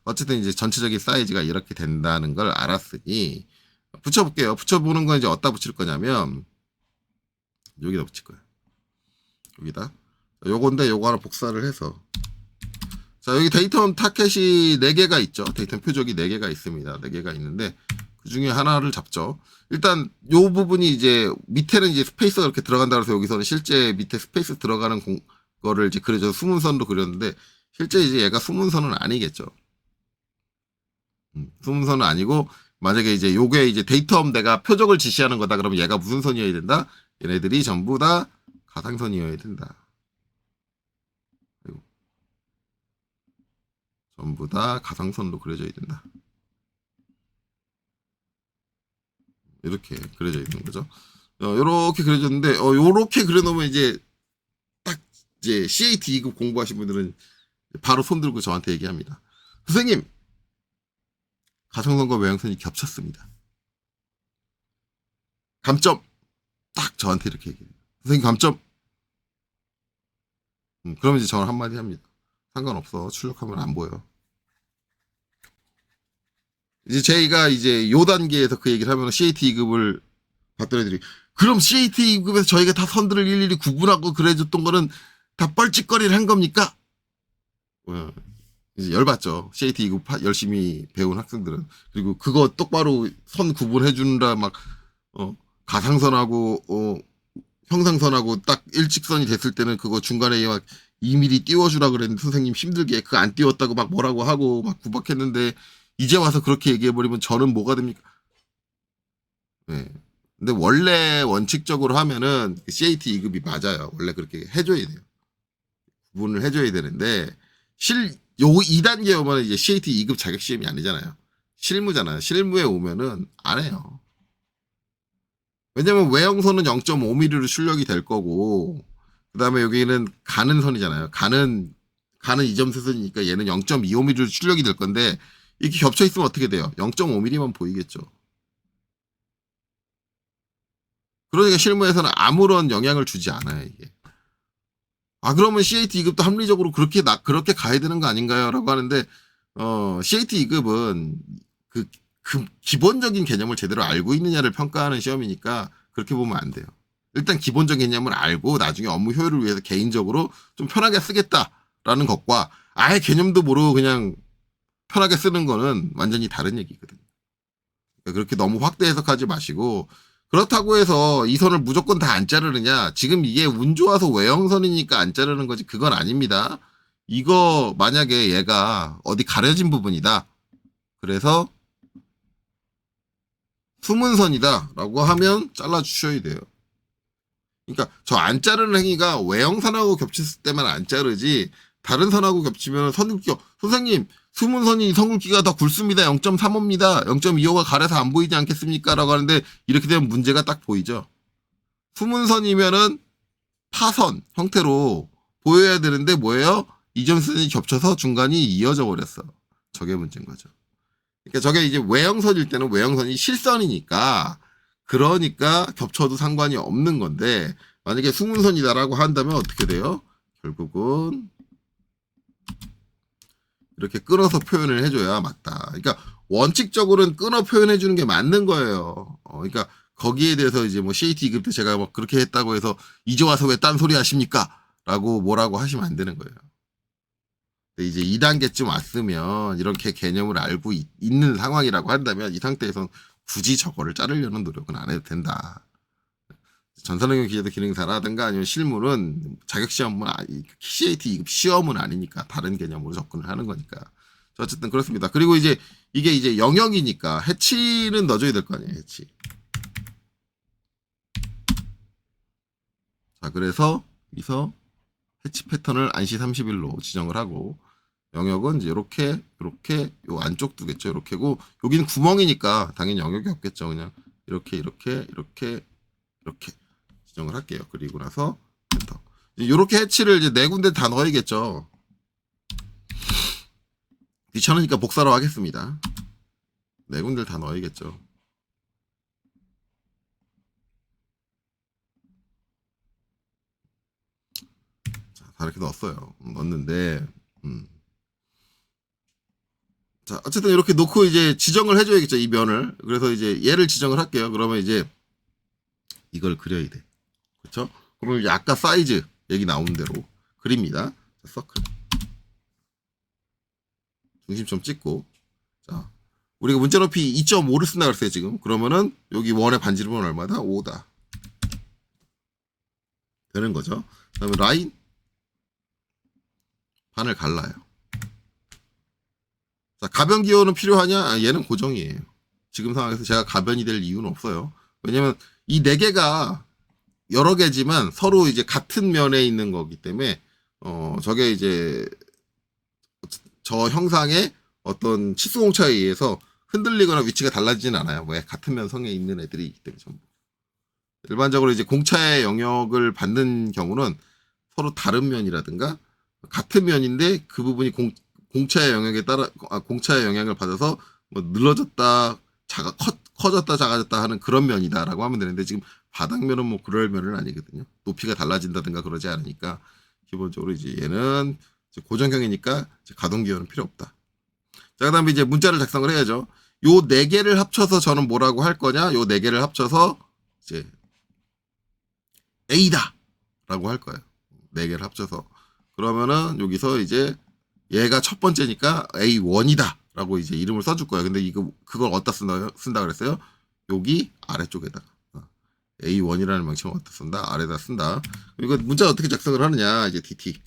어쨌든 이제 전체적인 사이즈가 이렇게 된다는 걸 알았으니 붙여볼게요. 붙여보는 건 이제 어디다 붙일 거냐면 여기다 붙일 거예요. 여기다. 요건데 요거 하나 복사를 해서 자, 여기 데이텀 타켓이 4개가 있죠. 데이텀 표적이 4개가 있습니다. 4개가 있는데 그 중에 하나를 잡죠. 일단 요 부분이 이제 밑에는 이제 스페이스가 이렇게 들어간다 그래서 여기서는 실제 밑에 스페이스 들어가는 거를 이제 그려줘서 수문선으로 그렸는데 실제 이제 얘가 수문선은 아니겠죠. 수문선은 아니고 만약에 이제 요게 이제 데이텀 내가 표적을 지시하는 거다 그러면 얘가 무슨 선이어야 된다? 얘네들이 전부 다 가상선이어야 된다. 전부 다 가상선으로 그려져야 된다. 이렇게 그려져 있는 거죠. 요렇게 그려졌는데, 요렇게 그려놓으면 이제 딱 이제 CAT 2급 공부하신 분들은 바로 손 들고 저한테 얘기합니다. 선생님, 가상선과 외형선이 겹쳤습니다. 감점! 딱 저한테 이렇게 얘기해요. 선생님, 감점! 그러면 이제 저는 한마디 합니다. 상관없어. 출력하면 안 보여. 이제 저희가 이제 요 단계에서 그 얘기를 하면 CAT 2급을 받던 애들이 그럼 CAT 2급에서 저희가 다 선들을 일일이 구분하고 그래줬던 거는 다 뻘짓거리를 한 겁니까? 이제 열받죠. CAT 2급 열심히 배운 학생들은. 그리고 그거 똑바로 선 구분해 주느라 막 가상선하고 형상선하고 딱 일직선이 됐을 때는 그거 중간에 막 2mm 띄워주라 그랬는데 선생님 힘들게 그거 안 띄웠다고 막 뭐라고 하고 막 구박했는데 이제 와서 그렇게 얘기해버리면 저는 뭐가 됩니까? 네. 근데 원래 원칙적으로 하면은 CAT 2급이 맞아요. 원래 그렇게 해줘야 돼요. 구분을 해줘야 되는데, 요 2단계에 오면 이제 CAT 2급 자격시험이 아니잖아요. 실무잖아요. 실무에 오면은 안 해요. 왜냐면 외형선은 0.5mm로 출력이 될 거고, 그 다음에 여기는 가는 선이잖아요. 가는 2점 세선이니까 얘는 0.25mm로 출력이 될 건데, 이렇게 겹쳐 있으면 어떻게 돼요? 0.5mm만 보이겠죠. 그러니까 실무에서는 아무런 영향을 주지 않아요, 이게. 그러면 CAT 2급도 합리적으로 그렇게 가야 되는 거 아닌가요? 라고 하는데, CAT 2급은 그 기본적인 개념을 제대로 알고 있느냐를 평가하는 시험이니까 그렇게 보면 안 돼요. 일단 기본적인 개념을 알고 나중에 업무 효율을 위해서 개인적으로 좀 편하게 쓰겠다라는 것과 아예 개념도 모르고 그냥 편하게 쓰는 거는 완전히 다른 얘기거든요. 그러니까 그렇게 너무 확대 해석하지 마시고 그렇다고 해서 이 선을 무조건 다 안 자르느냐? 지금 이게 운 좋아서 외형선이니까 안 자르는 거지 그건 아닙니다. 이거 만약에 얘가 어디 가려진 부분이다. 그래서 수문선이다 라고 하면 잘라주셔야 돼요. 그러니까 저 안 자르는 행위가 외형선하고 겹쳤을 때만 안 자르지 다른 선하고 겹치면 선굵기 선생님 수문선이 선굵기가 더 굵습니다. 0.35입니다. 0.25가 가려서 안 보이지 않겠습니까? 라고 하는데 이렇게 되면 문제가 딱 보이죠. 수문선이면은 파선 형태로 보여야 되는데 뭐예요? 이점선이 겹쳐서 중간이 이어져 버렸어. 저게 문제인 거죠. 그러니까 저게 이제 외형선일 때는 외형선이 실선이니까 그러니까 겹쳐도 상관이 없는 건데 만약에 수문선이다라고 한다면 어떻게 돼요? 결국은 이렇게 끊어서 표현을 해줘야 맞다. 그러니까 원칙적으로는 끊어 표현해주는 게 맞는 거예요. 그러니까 거기에 대해서 이제 뭐 CAT 2급 때 제가 막 그렇게 했다고 해서 이제 와서 왜 딴 소리 하십니까? 라고 뭐라고 하시면 안 되는 거예요. 근데 이제 2단계쯤 왔으면 이렇게 개념을 알고 있는 상황이라고 한다면 이 상태에서는 굳이 저거를 자르려는 노력은 안 해도 된다. 전산응용 기재도 기능사라든가 아니면 실무는 자격시험은 CAT 2급 시험은 아니니까 다른 개념으로 접근을 하는 거니까 자, 어쨌든 그렇습니다. 그리고 이제 이게 이제 영역이니까 해치는 넣어줘야 될 거 아니에요, 해치. 자, 그래서 여기서 해치 패턴을 안시 30일로 지정을 하고, 영역은 이제 요렇게 요 안쪽 두겠죠. 요렇게고, 여기는 구멍이니까 당연히 영역이 없겠죠. 그냥 이렇게 지정을 할게요. 그리고 나서 엔터. 요렇게 해치를 이제 네 군데 다 넣어야겠죠. 귀찮으니까 복사로 하겠습니다. 네 군데를 다 넣어야겠죠. 자, 다 이렇게 넣었어요. 넣었는데, 자, 어쨌든 이렇게 놓고 이제 지정을 해줘야겠죠. 이 면을. 그래서 이제 얘를 지정을 할게요. 그러면 이제 이걸 그려야 돼. 그렇죠? 그럼 이제 아까 사이즈 얘기 나온 대로 그립니다. 자, 서클. 중심점 찍고. 자, 우리가 문자 높이 2.5를 쓴다 그랬어요, 지금. 그러면은 여기 원의 반지름은 얼마다? 5다. 되는 거죠. 그 다음에 라인 반을 갈라요. 자, 가변 기호는 필요하냐? 아, 얘는 고정이에요. 지금 상황에서 제가 가변이 될 이유는 없어요. 왜냐면 이 네 개가 여러 개지만 서로 이제 같은 면에 있는 거기 때문에 저게 이제 저 형상의 어떤 치수 공차에 의해서 흔들리거나 위치가 달라지진 않아요. 왜? 같은 면성에 있는 애들이 있기 때문에 전부. 일반적으로 이제 공차의 영역을 받는 경우는 서로 다른 면이라든가 같은 면인데 그 부분이 공차의 영역에 따라 공차의 영향을 받아서 뭐 늘어졌다, 커졌다, 작아졌다 하는 그런 면이다라고 하면 되는데 지금 바닥면은 뭐 그럴 면은 아니거든요. 높이가 달라진다든가 그러지 않으니까 기본적으로 이제 얘는 이제 고정형이니까 이제 가동 기호는 필요 없다. 자, 그다음에 이제 문자를 작성을 해야죠. 요 네 개를 합쳐서 저는 뭐라고 할 거냐? 요 네 개를 합쳐서 이제 A다라고 할 거예요. 네 개를 합쳐서. 그러면은 여기서 이제 얘가 첫 번째니까 A1이다라고 이제 이름을 써줄 거예요. 근데 그걸 어디다 쓴다 그랬어요? 여기 아래쪽에다가 A1이라는 명칭을 어디다 쓴다? 아래다 쓴다. 이거 문자 어떻게 작성을 하느냐? 이제 DT.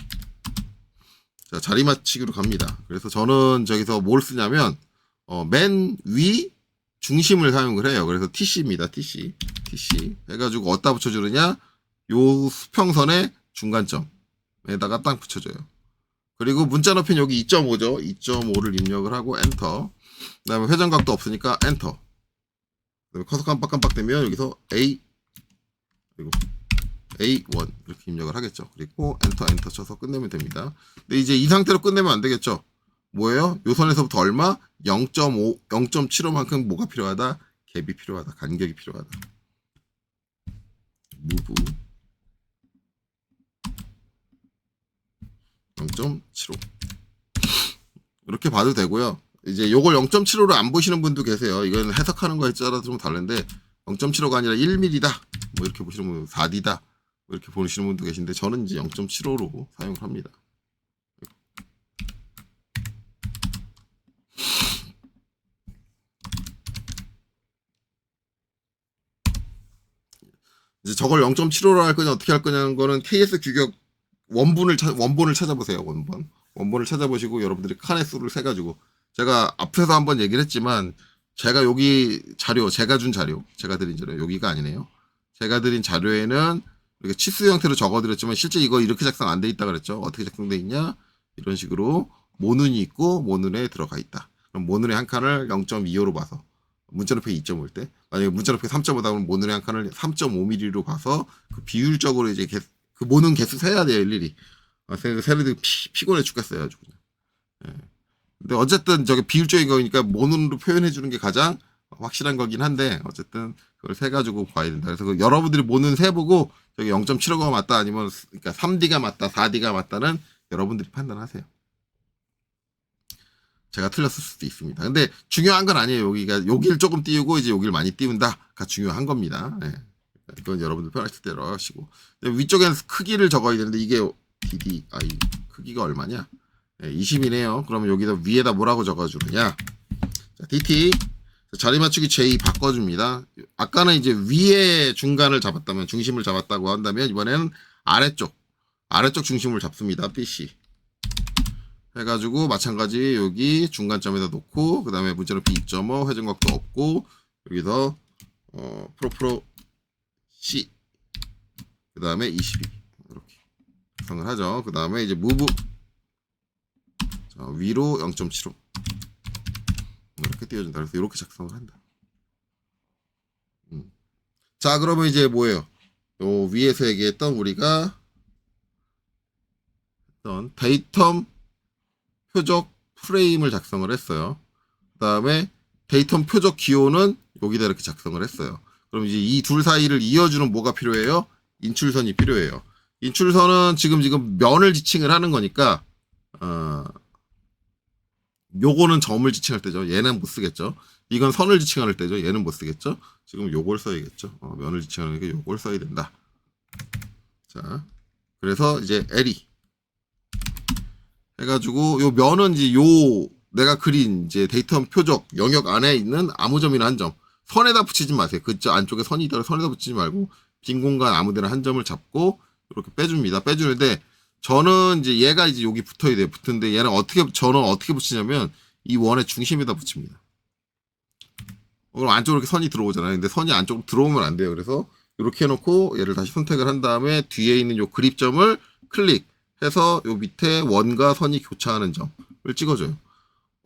자, 자리 맞추기로 갑니다. 그래서 저는 저기서 뭘 쓰냐면 맨 위 중심을 사용을 해요. 그래서 TC입니다. TC 해가지고 어디다 붙여주느냐? 요 수평선의 중간점에다가 딱 붙여줘요. 그리고 문자 높이는 여기 2.5죠. 2.5를 입력을 하고 엔터. 그 다음에 회전각도 없으니까 엔터. 그 다음에 커서 깜빡깜빡 되면 여기서 A 그리고 A1 이렇게 입력을 하겠죠. 그리고 엔터 쳐서 끝내면 됩니다. 근데 이제 이 상태로 끝내면 안 되겠죠. 뭐예요? 요 선에서부터 얼마? 0.5, 0.75만큼 뭐가 필요하다? 갭이 필요하다. 간격이 필요하다. 무브 0.75 이렇게 봐도 되고요. 이제 요걸 0.75로 안 보시는 분도 계세요. 이건 해석하는 거에 따라 좀 다른데 0.75가 아니라 1mm다. 뭐 이렇게 보시는 분 4D다. 뭐 이렇게 보시는 분도 계신데 저는 이제 0.75로 사용을 합니다. 이제 저걸 0.75로 할 거냐 어떻게 할 거냐는 거는 KS 규격 원본을 찾아보세요. 원본을 찾아보시고 여러분들이 칸의 수를 세가지고 제가 앞에서 한번 얘기를 했지만 제가 여기 자료 제가 드린 자료 여기가 아니네요. 제가 드린 자료에는 이렇게 치수 형태로 적어드렸지만 실제 이거 이렇게 작성 안 돼 있다 그랬죠. 어떻게 작성돼 있냐? 이런 식으로 모눈이 있고 모눈에 들어가 있다. 그럼 모눈의 한 칸을 0.25로 봐서 문자 높이가 2.5일 때 만약에 문자 높이가 3.5다 그러면 모눈의 한 칸을 3.5mm로 봐서 그 비율적으로 이제 그 모눈 개수 세야 돼요 일일이. 세려도 피곤해 죽겠어요 아주 그냥. 예. 근데 어쨌든 저게 비율적인 거니까 모눈으로 표현해 주는 게 가장 확실한 거긴 한데 어쨌든 그걸 세 가지고 봐야 된다. 그래서 그 여러분들이 모눈 세 보고 저기 0.75가 맞다 아니면 그러니까 3D가 맞다 4D가 맞다는 여러분들이 판단하세요. 제가 틀렸을 수도 있습니다. 근데 중요한 건 아니에요. 여기를 조금 띄우고 이제 여기를 많이 띄운다가 중요한 겁니다. 예. 이건 여러분들 편하실 대로 하시고 위쪽에는 크기를 적어야 되는데 이게 DDI 크기가 얼마냐? 20이네요. 그러면 여기다 위에다 뭐라고 적어주느냐? 자, DT 자리 맞추기 J 바꿔줍니다. 아까는 이제 위에 중간을 잡았다면 중심을 잡았다고 한다면 이번에는 아래쪽 중심을 잡습니다. BC 해가지고 마찬가지 여기 중간점에다 놓고 그 다음에 문자높이 2.5 회전각도 없고 여기서 프로 C 그 다음에 22 이렇게 작성을 하죠. 그 다음에 이제 무브 위로 0.75 이렇게 띄워준다. 그래서 이렇게 작성을 한다. 자, 그러면 이제 뭐예요? 요 위에서 얘기했던 우리가 했던 데이텀 표적 프레임을 작성을 했어요. 그 다음에 데이텀 표적 기호는 여기다 이렇게 작성을 했어요. 그럼 이제 이 둘 사이를 이어주는 뭐가 필요해요? 인출선이 필요해요. 인출선은 지금 면을 지칭을 하는 거니까 요거는 점을 지칭할 때죠. 얘는 못 쓰겠죠. 이건 선을 지칭할 때죠. 얘는 못 쓰겠죠. 지금 요걸 써야겠죠. 면을 지칭하는 게 요걸 써야 된다. 자, 그래서 이제 L이 해가지고 요 면은 이제 요 내가 그린 이제 데이터 표적 영역 안에 있는 아무 점이나 한 점. 선에다 붙이지 마세요. 그저 안쪽에 선이 있다고 선에다 붙이지 말고 빈 공간 아무데나 한 점을 잡고 이렇게 빼줍니다. 빼주는데 저는 이제 얘가 이제 여기 붙어야 돼요. 붙는데 얘는 저는 어떻게 붙이냐면 이 원의 중심에다 붙입니다. 그럼 안쪽으로 이렇게 선이 들어오잖아요. 근데 선이 안쪽으로 들어오면 안 돼요. 그래서 이렇게 해놓고 얘를 다시 선택을 한 다음에 뒤에 있는 요 그립점을 클릭해서 요 밑에 원과 선이 교차하는 점을 찍어줘요.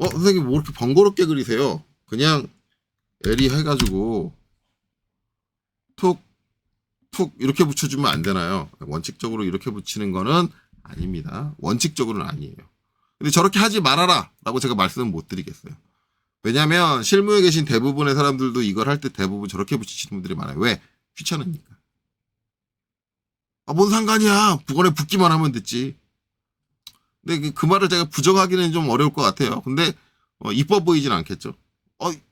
선생님 뭐 이렇게 번거롭게 그리세요? 그냥 L이 해가지고 툭 이렇게 붙여주면 안 되나요? 원칙적으로 이렇게 붙이는 거는 아닙니다. 원칙적으로는 아니에요. 근데 저렇게 하지 말아라 라고 제가 말씀은 못 드리겠어요. 왜냐면 실무에 계신 대부분의 사람들도 이걸 할 때 대부분 저렇게 붙이시는 분들이 많아요. 왜? 귀찮으니까. 뭔 상관이야. 북원에 붙기만 하면 됐지. 근데 그 말을 제가 부정하기는 좀 어려울 것 같아요. 근데 이뻐 보이진 않겠죠.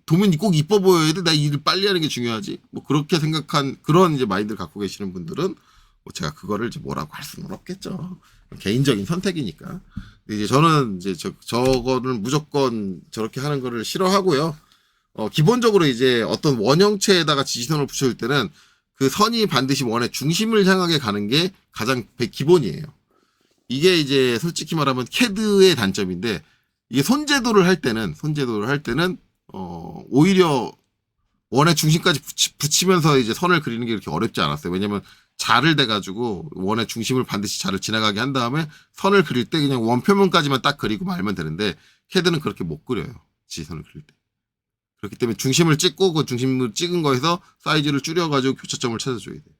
도면이 꼭 이뻐 보여야 돼. 나 일을 빨리 하는 게 중요하지. 뭐 그렇게 생각한 그런 이제 마인드를 갖고 계시는 분들은 뭐 제가 그거를 이제 뭐라고 할 수는 없겠죠. 개인적인 선택이니까. 근데 이제 저는 이제 저거는 무조건 저렇게 하는 거를 싫어하고요. 기본적으로 이제 어떤 원형체에다가 지시선을 붙여줄 때는 그 선이 반드시 원의 중심을 향하게 가는 게 가장 기본이에요. 이게 이제 솔직히 말하면 CAD의 단점인데 이게 손제도를 할 때는 오히려 원의 중심까지 붙이면서 이제 선을 그리는 게 이렇게 어렵지 않았어요. 왜냐면 자를 대가지고 원의 중심을 반드시 자를 지나가게 한 다음에 선을 그릴 때 그냥 원 표면까지만 딱 그리고 말면 되는데 CAD는 그렇게 못 그려요. 지선을 그릴 때. 그렇기 때문에 중심을 찍고 그 중심을 찍은 거에서 사이즈를 줄여가지고 교차점을 찾아줘야 돼요.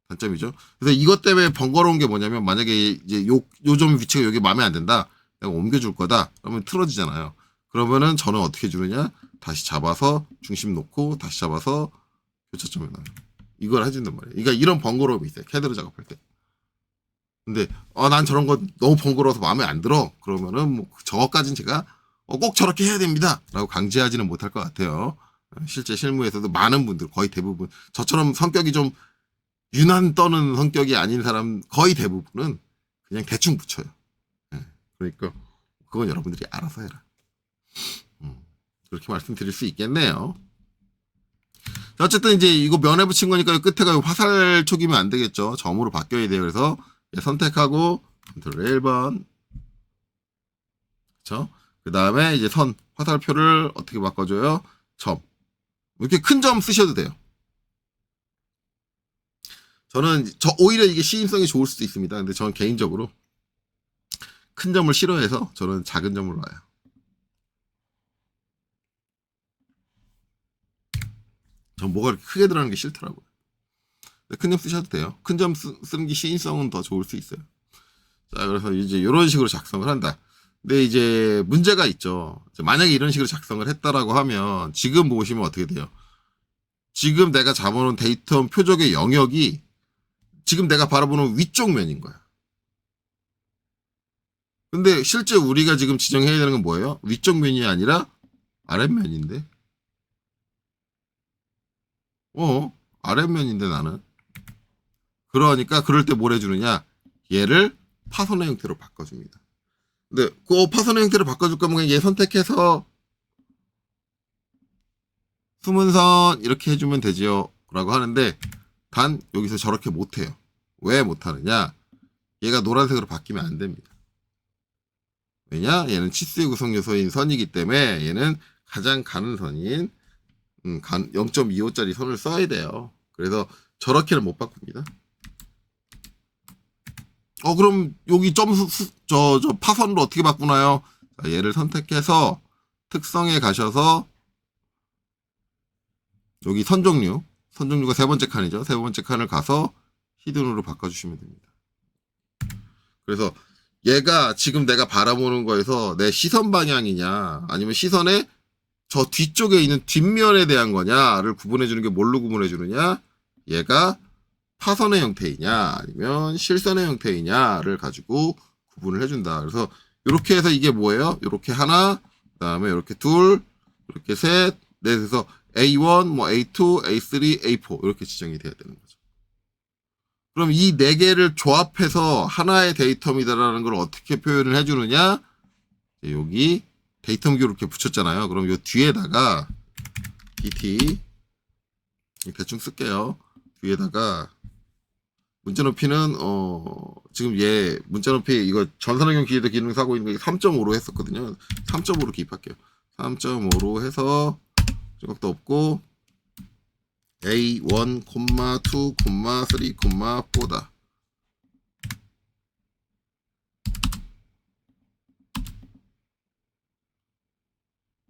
단점이죠. 그래서 이것 때문에 번거로운 게 뭐냐면 만약에 이제 요 점 위치가 여기 마음에 안 든다. 내가 옮겨줄 거다. 그러면 틀어지잖아요. 그러면은 저는 어떻게 주느냐? 다시 잡아서 중심 놓고 다시 잡아서 교차점을 놔요. 이걸 해준단 말이에요. 그러니까 이런 번거로움이 있어요. 캐드로 작업할 때. 근데 난 저런 거 너무 번거로워서 마음에 안 들어. 그러면은 뭐 저거까지는 제가 꼭 저렇게 해야 됩니다. 라고 강제하지는 못할 것 같아요. 실제 실무에서도 많은 분들 거의 대부분 저처럼 성격이 좀 유난 떠는 성격이 아닌 사람 거의 대부분은 그냥 대충 붙여요. 그러니까 그건 여러분들이 알아서 해라. 그렇게 말씀드릴 수 있겠네요. 자, 어쨌든 이제 이거 면에 붙인 거니까 끝에가 화살촉이면 안 되겠죠. 점으로 바뀌어야 돼요. 그래서 선택하고 컨트롤 1번. 그렇죠? 그 다음에 이제 선 화살표를 어떻게 바꿔줘요? 점. 이렇게 큰 점 쓰셔도 돼요. 저는 오히려 이게 시인성이 좋을 수도 있습니다. 근데 저는 개인적으로 큰 점을 싫어해서 저는 작은 점으로 와요. 전 뭐가 이렇게 크게 들어가는 게 싫더라고요. 큰 점 쓰셔도 돼요. 큰 점 쓰는 게 시인성은 더 좋을 수 있어요. 자, 그래서 이제 이런 식으로 작성을 한다. 근데 이제 문제가 있죠. 만약에 이런 식으로 작성을 했다라고 하면 지금 보시면 어떻게 돼요? 지금 내가 잡아놓은 데이터 표적의 영역이 지금 내가 바라보는 위쪽 면인 거야. 근데 실제 우리가 지금 지정해야 되는 건 뭐예요? 위쪽 면이 아니라 아랫면인데? 아랫면인데 나는. 그러니까 그럴 때 뭘 해주느냐? 얘를 파선의 형태로 바꿔줍니다. 근데 그 파선의 형태를 바꿔줄 거면 그냥 얘 선택해서 숨은 선 이렇게 해주면 되지요. 라고 하는데 단 여기서 저렇게 못해요. 왜 못하느냐? 얘가 노란색으로 바뀌면 안 됩니다. 왜냐? 얘는 치수의 구성 요소인 선이기 때문에 얘는 가장 가는 선인 0.25짜리 선을 써야 돼요. 그래서 저렇게는 못 바꿉니다. 그럼 여기 저 파선으로 어떻게 바꾸나요? 자, 얘를 선택해서 특성에 가셔서 여기 선종류가 세 번째 칸이죠. 세 번째 칸을 가서 히든으로 바꿔주시면 됩니다. 그래서 얘가 지금 내가 바라보는 거에서 내 시선 방향이냐 아니면 시선의 저 뒤쪽에 있는 뒷면에 대한 거냐를 구분해 주는 게 뭘로 구분해 주느냐, 얘가 파선의 형태이냐 아니면 실선의 형태이냐를 가지고 구분을 해준다. 그래서 이렇게 해서 이게 뭐예요? 이렇게 하나, 그 다음에 이렇게 둘, 이렇게 셋, 넷 해서 A1, 뭐 A2, A3, A4 이렇게 지정이 돼야 되는 거죠. 그럼 이 네 개를 조합해서 하나의 데이텀이다라는 걸 어떻게 표현을 해주느냐? 여기 데이텀 기호를 이렇게 붙였잖아요. 그럼 요 뒤에다가 dt 대충 쓸게요. 뒤에다가 문자 높이는 지금 얘 문자 높이 이거 전산환경 기계도 기능 사고 있는 게 3.5로 했었거든요. 3.5로 기입할게요. 3.5로 해서 조각도 없고 A1, 2, 3, 4다.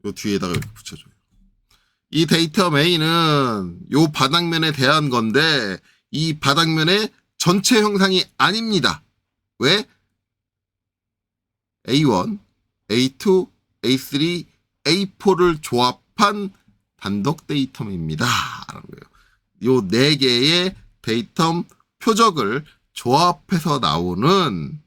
요 뒤에다가 이렇게 붙여줘요. 이 데이터 A는 요 바닥면에 대한 건데 이 바닥면의 전체 형상이 아닙니다. 왜? A1, A2, A3, A4를 조합한 단독 데이텀입니다. 라는 거예요. 요 네 개의 데이텀 표적을 조합해서 나오는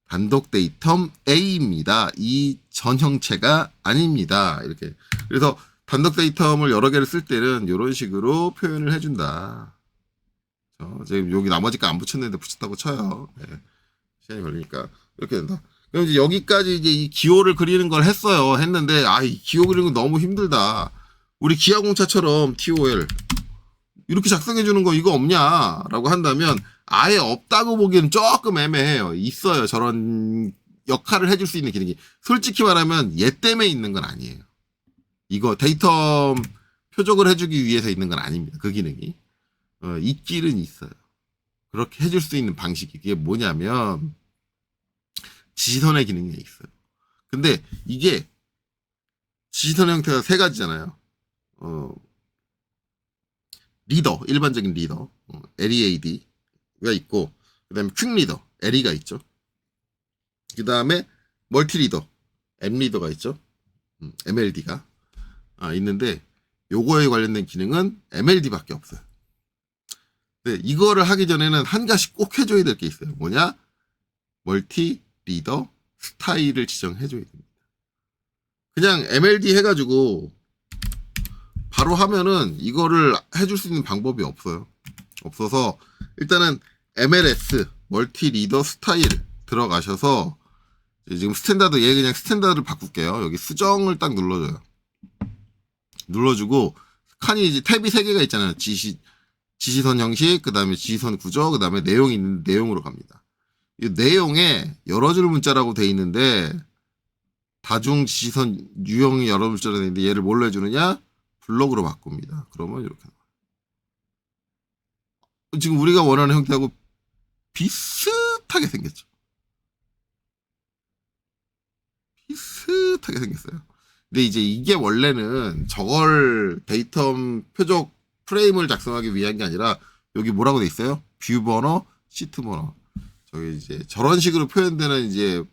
단독 데이텀 A입니다. 이 전형체가 아닙니다. 이렇게. 그래서 단독 데이텀을 여러 개를 쓸 때는 이런 식으로 표현을 해준다. 지금 여기 나머지 거 안 붙였는데 붙였다고 쳐요. 네. 시간이 걸리니까 이렇게 된다. 그럼 이제 여기까지 이제 이 기호를 그리는 걸 했는데 이 기호 그리는 거 너무 힘들다. 우리 기아공차처럼 TOL 이렇게 작성해 주는 거 이거 없냐라고 한다면 아예 없다고 보기에는 조금 애매해요. 있어요. 저런 역할을 해줄 수 있는 기능이. 솔직히 말하면 얘 때문에 있는 건 아니에요. 이거 데이터 표적을 해주기 위해서 있는 건 아닙니다. 그 기능이. 있기는 있어요. 그렇게 해줄 수 있는 방식이. 그게 뭐냐면 지시선의 기능이 있어요. 근데 이게 지시선의 형태가 세 가지잖아요. 리더, 일반적인 리더, LEAD가 있고, 그 다음에 퀵 리더, LE가 있죠. 그 다음에 멀티 리더, M 리더가 있죠. MLD가 있는데, 요거에 관련된 기능은 MLD밖에 없어요. 근데 이거를 하기 전에는 한 가지 꼭 해줘야 될 게 있어요. 뭐냐? 멀티 리더 스타일을 지정해줘야 됩니다. 그냥 MLD 해가지고 바로 하면은 이거를 해줄 수 있는 방법이 없어요. 없어서 일단은 MLS 멀티 리더 스타일 들어가셔서 지금 스탠다드 얘 그냥 스탠다드를 바꿀게요. 여기 수정을 딱 눌러줘요. 눌러주고 칸이 이제 탭이 3개가 있잖아요. 지시선 형식, 그 다음에 지시선 구조, 그 다음에 내용이 있는 내용으로 갑니다. 이 내용에 여러 줄 문자라고 돼 있는데 다중 지시선 유형이 여러 줄자로 돼 있는데 얘를 뭘로 해주느냐? 블록으로 바꿉니다. 그러면 이렇게 지금 우리가 원하는 형태하고 비슷하게 생겼죠. 비슷하게 생겼어요. 근데 이제 이게 원래는 저걸 데이터 표적 프레임을 작성하기 위한 게 아니라 여기 뭐라고 돼 있어요? 뷰 버너, 시트 버너. 저기 이제 저런 식으로 표현되는 이제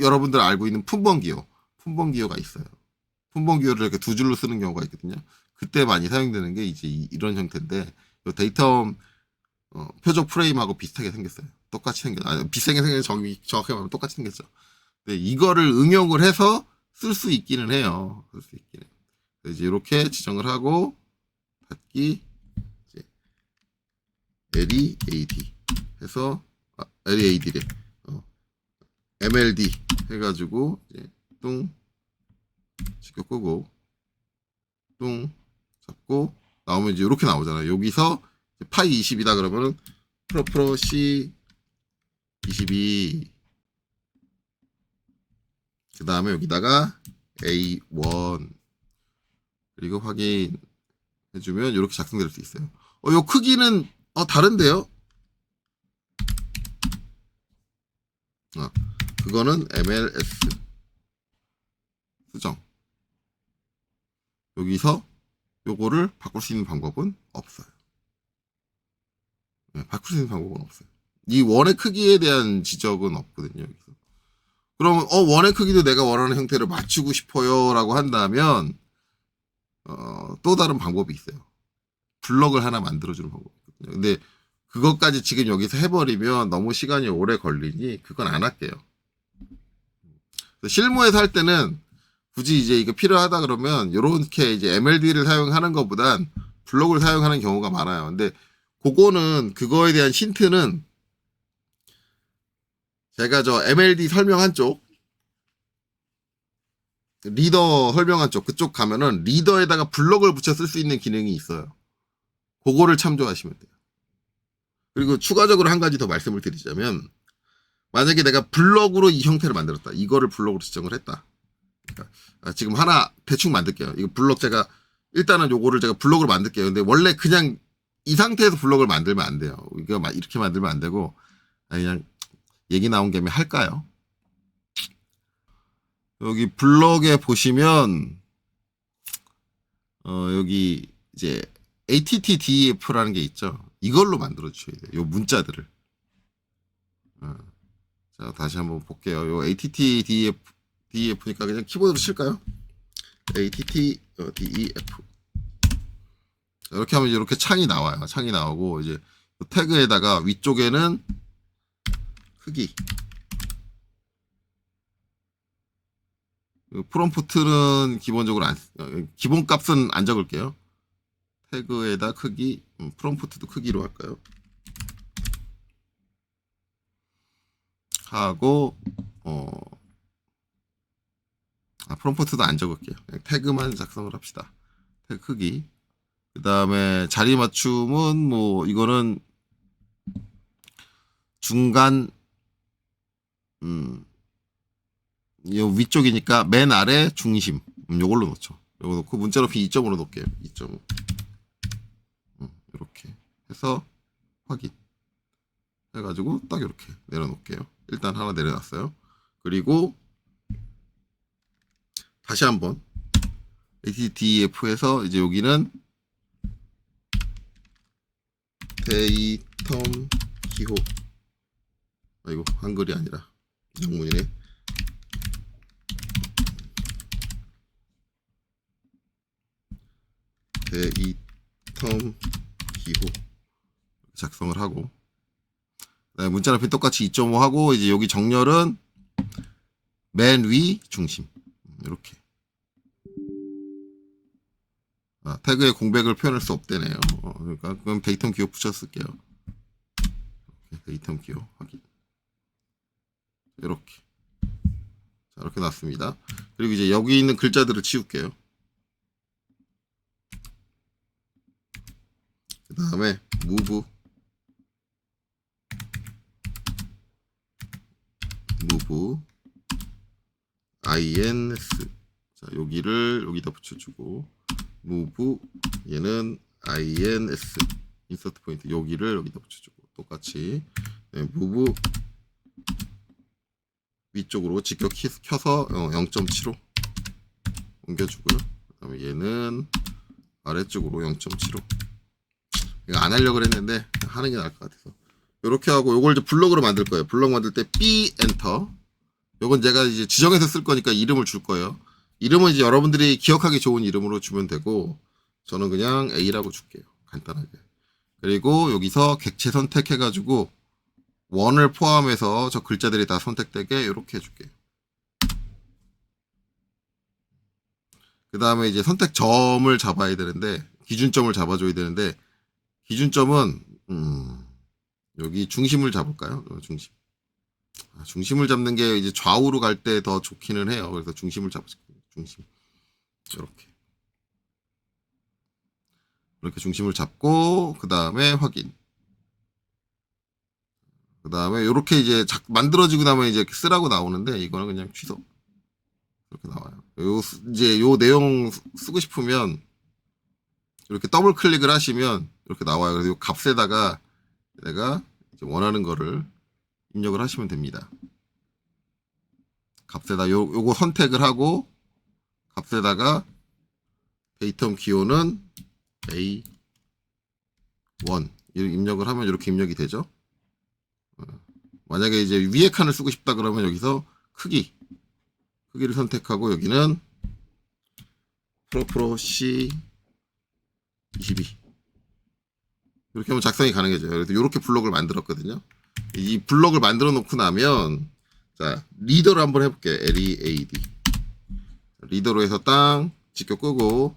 여러분들 알고 있는 품번 기호가 있어요. 품번 기호를 이렇게 두 줄로 쓰는 경우가 있거든요. 그때 많이 사용되는 게 이제 이런 형태인데 데이터 표적 프레임하고 비슷하게 생겼어요. 똑같이 비슷하게 생긴 정확하게 말하면 똑같이 생겼죠. 근데 이거를 응용을 해서 쓸 수 있기는 해요. 쓸 수 있기는. 이제 이렇게 지정을 하고 닫기 이제 LEAD 해서 LEAD래. MLD 해가지고 이제 뚱 지켜 끄고 뚱 잡고 나오면 이제 이렇게 나오잖아요. 여기서 파이 20이다 그러면은 프로 C 22 그 다음에 여기다가 A1 그리고 확인해주면 이렇게 작성될 수 있어요. 요 크기는 다른데요? 그거는 MLS 수정. 여기서 요거를 바꿀 수 있는 방법은 없어요. 네, 바꿀 수 있는 방법은 없어요. 이 원의 크기에 대한 지적은 없거든요. 여기서. 그러면 원의 크기도 내가 원하는 형태를 맞추고 싶어요라고 한다면 또 다른 방법이 있어요. 블럭을 하나 만들어주는 방법이거든요. 근데 그것까지 지금 여기서 해버리면 너무 시간이 오래 걸리니 그건 안 할게요. 실무에서 할 때는 굳이 이제 이거 필요하다 그러면 이렇게 이제 MLD를 사용하는 것보단 블록을 사용하는 경우가 많아요. 근데 그거에 대한 힌트는 제가 저 MLD 설명한 쪽, 리더 설명한 쪽, 그쪽 가면은 리더에다가 블록을 붙여 쓸 수 있는 기능이 있어요. 그거를 참조하시면 돼요. 그리고 추가적으로 한 가지 더 말씀을 드리자면, 만약에 내가 블록으로 이 형태를 만들었다. 이거를 블록으로 지정을 했다. 그러니까 지금 하나 대충 만들게요. 이거 블록 일단은 요거를 제가 블록으로 만들게요. 근데 원래 그냥 이 상태에서 블록을 만들면 안 돼요. 이거 이렇게 만들면 안 되고, 그냥 얘기 나온 김에 할까요? 여기 블럭에 보시면 여기 이제 ATTDEF라는 게 있죠. 이걸로 만들어 주셔야 돼요. 요 문자들을. 자, 다시 한번 볼게요. 요 ATTDEF니까 그냥 키보드로 칠까요? ATTDEF. 이렇게 하면 이렇게 창이 나와요. 창이 나오고 이제 태그에다가 위쪽에는 크기. 프롬프트는 기본적으로 기본 값은 안 적을게요. 태그에다 크기, 프롬프트도 크기로 할까요? 하고 프롬프트도 안 적을게요. 그냥 태그만 작성을 합시다. 태그 크기. 그 다음에 자리 맞춤은 뭐 이거는 중간 이 위쪽이니까 맨 아래 중심 요걸로 놓죠. 요거 놓고 문자 높이 2.5로 놓을게요. 2.5 이렇게 해서 확인 해가지고 딱 이렇게 내려놓을게요. 일단 하나 내려놨어요. 그리고 다시 한번 ATDF에서 이제 여기는 데이텀 기호 이거 한글이 아니라 영문이네. 데이텀 기호 작성을 하고 문자 높이 똑같이 2.5 하고 이제 여기 정렬은 맨 위 중심 이렇게 태그에 공백을 표현할 수 없대네요. 그러니까 그럼 데이텀 기호 붙여 쓸게요. 데이텀 기호 확인 이렇게 자, 이렇게 놨습니다. 그리고 이제 여기 있는 글자들을 치울게요. 그 다음에 move ins 자 여기를 여기다 붙여주고 move 얘는 ins 인서트 포인트 여기를 여기다 붙여주고 똑같이 move 위쪽으로 직격 켜서 0.75 옮겨주고요. 그 다음에 얘는 아래쪽으로 0.75 이거 안 하려고 했는데 하는 게 나을 것 같아서 이렇게 하고 요걸 이제 블럭으로 만들 거예요. 블럭 만들 때 B 엔터 요건 제가 이제 지정해서 쓸 거니까 이름을 줄 거예요. 이름은 이제 여러분들이 기억하기 좋은 이름으로 주면 되고 저는 그냥 A라고 줄게요. 간단하게. 그리고 여기서 객체 선택해가지고 원을 포함해서 저 글자들이 다 선택되게 이렇게 해줄게요. 그 다음에 이제 선택점을 잡아야 되는데 기준점을 잡아줘야 되는데 기준점은 여기 중심을 잡을까요? 중심. 중심을 잡는 게 이제 좌우로 갈 때 더 좋기는 해요. 그래서 중심을 잡을게요. 중심. 이렇게 중심을 잡고 그 다음에 확인. 그 다음에 이렇게 이제 만들어지고 나면 이제 쓰라고 나오는데 이거는 그냥 취소. 이렇게 나와요. 이제 요 내용 쓰고 싶으면 이렇게 더블 클릭을 하시면 이렇게 나와요. 그래서 요 값에다가 내가 이제 원하는 거를 입력을 하시면 됩니다. 값에다 요거 선택을 하고 값에다가 데이텀 기호는 A1 입력을 하면 이렇게 입력이 되죠. 만약에 이제 위에 칸을 쓰고 싶다 그러면 여기서 크기를 선택하고 여기는 프로 C 22 이렇게 하면 작성이 가능해져요. 그래서 이렇게 블록을 만들었거든요. 이 블록을 만들어 놓고 나면 자 리더로 한번 해볼게요. LEAD 리더로 해서 땅 직격 끄고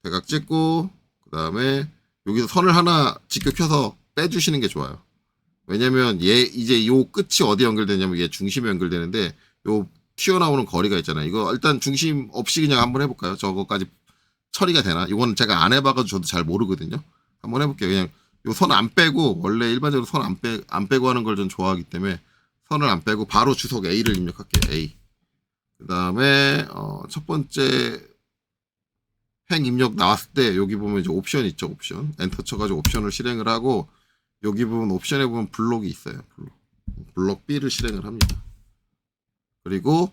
대각 찍고 그 다음에 여기서 선을 하나 직격 켜서 빼주시는 게 좋아요. 왜냐면 얘 이제 요 끝이 어디 연결되냐면 얘 중심에 연결되는데 요 튀어나오는 거리가 있잖아요. 이거 일단 중심 없이 그냥 한번 해볼까요? 저거까지 처리가 되나? 이거는 제가 안 해봐가지고 저도 잘 모르거든요. 한번 해볼게요. 그냥 요 선 안 빼고 원래 일반적으로 선 안 빼고 하는 걸 좀 좋아하기 때문에 선을 안 빼고 바로 주석 A를 입력할게요. A. 그 다음에 첫 번째 행 입력 나왔을 때 여기 보면 이제 옵션 있죠. 옵션 엔터 쳐가지고 옵션을 실행을 하고 여기 부분 옵션에 보면 블록이 있어요. 블록 B를 실행을 합니다. 그리고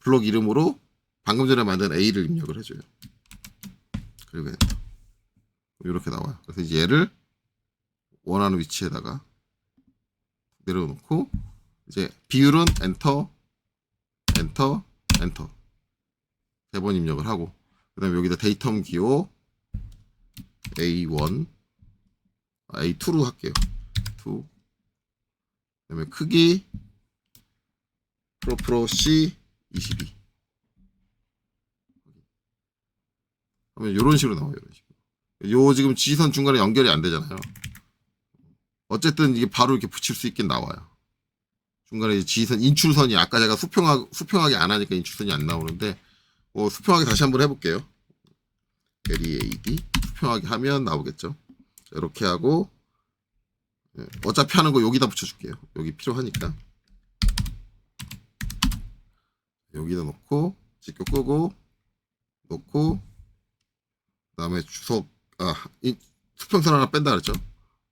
블록 이름으로 방금 전에 만든 A를 입력을 해줘요. 그리고 엔터. 이렇게 나와요. 그래서 이제 얘를 원하는 위치에다가 내려놓고 이제 비율은 엔터 엔터 엔터 3번 입력을 하고 그 다음에 여기다 데이텀 기호 A1 A2로 할게요. 2 그 다음에 크기 프로 C 22 하면 이런 식으로 나와요. 이런 식으로. 요 지금 지선 중간에 연결이 안 되잖아요. 어쨌든 이게 바로 이렇게 붙일 수 있긴 나와요. 중간에 이제 지선 인출선이 아까 제가 수평하게 안 하니까 인출선이 안 나오는데 수평하게 다시 한번 해볼게요. LEAD 수평하게 하면 나오겠죠. 이렇게 하고 어차피 하는 거 여기다 붙여줄게요. 여기 필요하니까 여기다 놓고 직격 끄고 놓고 그 다음에 주석 수평선 하나 뺀다 그랬죠.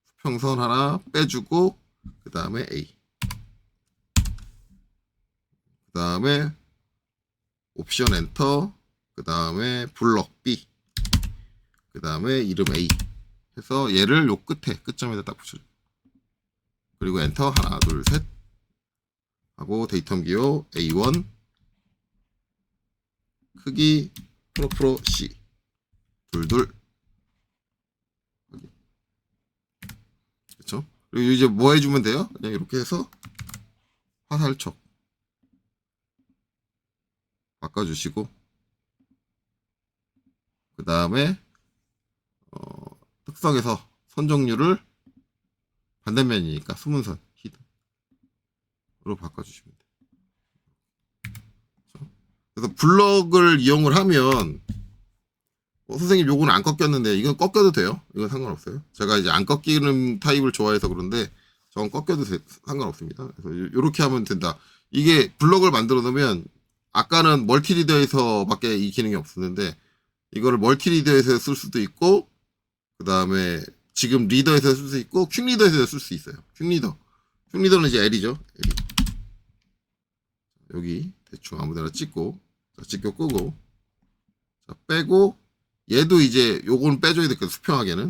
수평선 하나 빼주고 그 다음에 A 그 다음에 옵션 엔터 그 다음에 블럭 B 그 다음에 이름 A 해서 얘를 요 끝점에다 딱 붙여줘. 그리고 엔터 하나 둘 셋 하고 데이텀 기호 A1 크기 프로 C 둘둘 그렇죠? 그리고 이제 뭐 해주면 돼요? 그냥 이렇게 해서 화살촉 바꿔주시고 그 다음에 특성에서 선 종류를 반대면이니까 수문선 히든으로 바꿔주시면 돼요. 그렇죠? 그래서 블럭을 이용을 하면 선생님 요거는 안 꺾였는데 이건 꺾여도 돼요. 이건 상관없어요. 제가 이제 안 꺾이는 타입을 좋아해서 그런데 저건 꺾여도 상관없습니다. 그래서 이렇게 하면 된다. 이게 블럭을 만들어 놓으면 아까는 멀티리더에서밖에 이 기능이 없었는데 이거를 멀티리더에서 쓸 수도 있고 그 다음에 지금 리더에서 쓸 수 있고 퀵리더에서 쓸 수 있어요. 퀵리더는 이제 L이죠. L. 여기 대충 아무데나 찍고 자, 직격 끄고 자, 빼고 얘도 이제 요건 빼줘야 될거예요. 수평하게는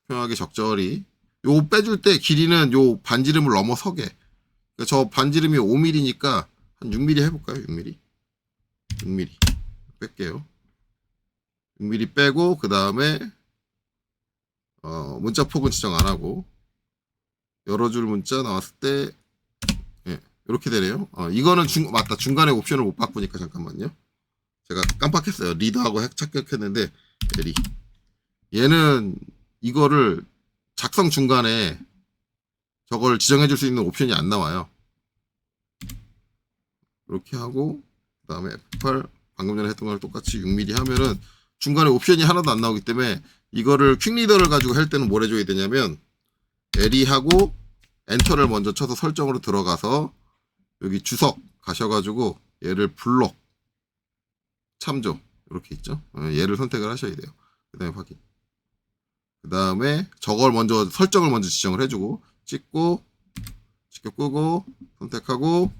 수평하게 적절히 요 빼줄 때 길이는 요 반지름을 넘어서게 그러니까 저 반지름이 5mm니까 한 6mm 해볼까요? 6mm 뺄게요. 6mm 빼고 그 다음에 문자 폭은 지정 안 하고 여러 줄 문자 나왔을 때 이렇게 되네요. 이거는 맞다. 중간에 옵션을 못 바꾸니까 잠깐만요. 제가 깜빡했어요. 리더하고 착각했는데 얘는 이거를 작성 중간에 저걸 지정해 줄 수 있는 옵션이 안 나와요. 이렇게 하고 그 다음에 F8 방금 전에 했던 거랑 똑같이 6mm 하면은 중간에 옵션이 하나도 안 나오기 때문에 이거를 퀵리더를 가지고 할 때는 뭘 해줘야 되냐면 L이 하고 엔터를 먼저 쳐서 설정으로 들어가서 여기 주석 가셔가지고 얘를 블록 참조 이렇게 있죠. 얘를 선택을 하셔야 돼요. 그 다음에 확인. 그 다음에 저걸 먼저 설정을 먼저 지정을 해주고 찍고 직접 끄고 선택하고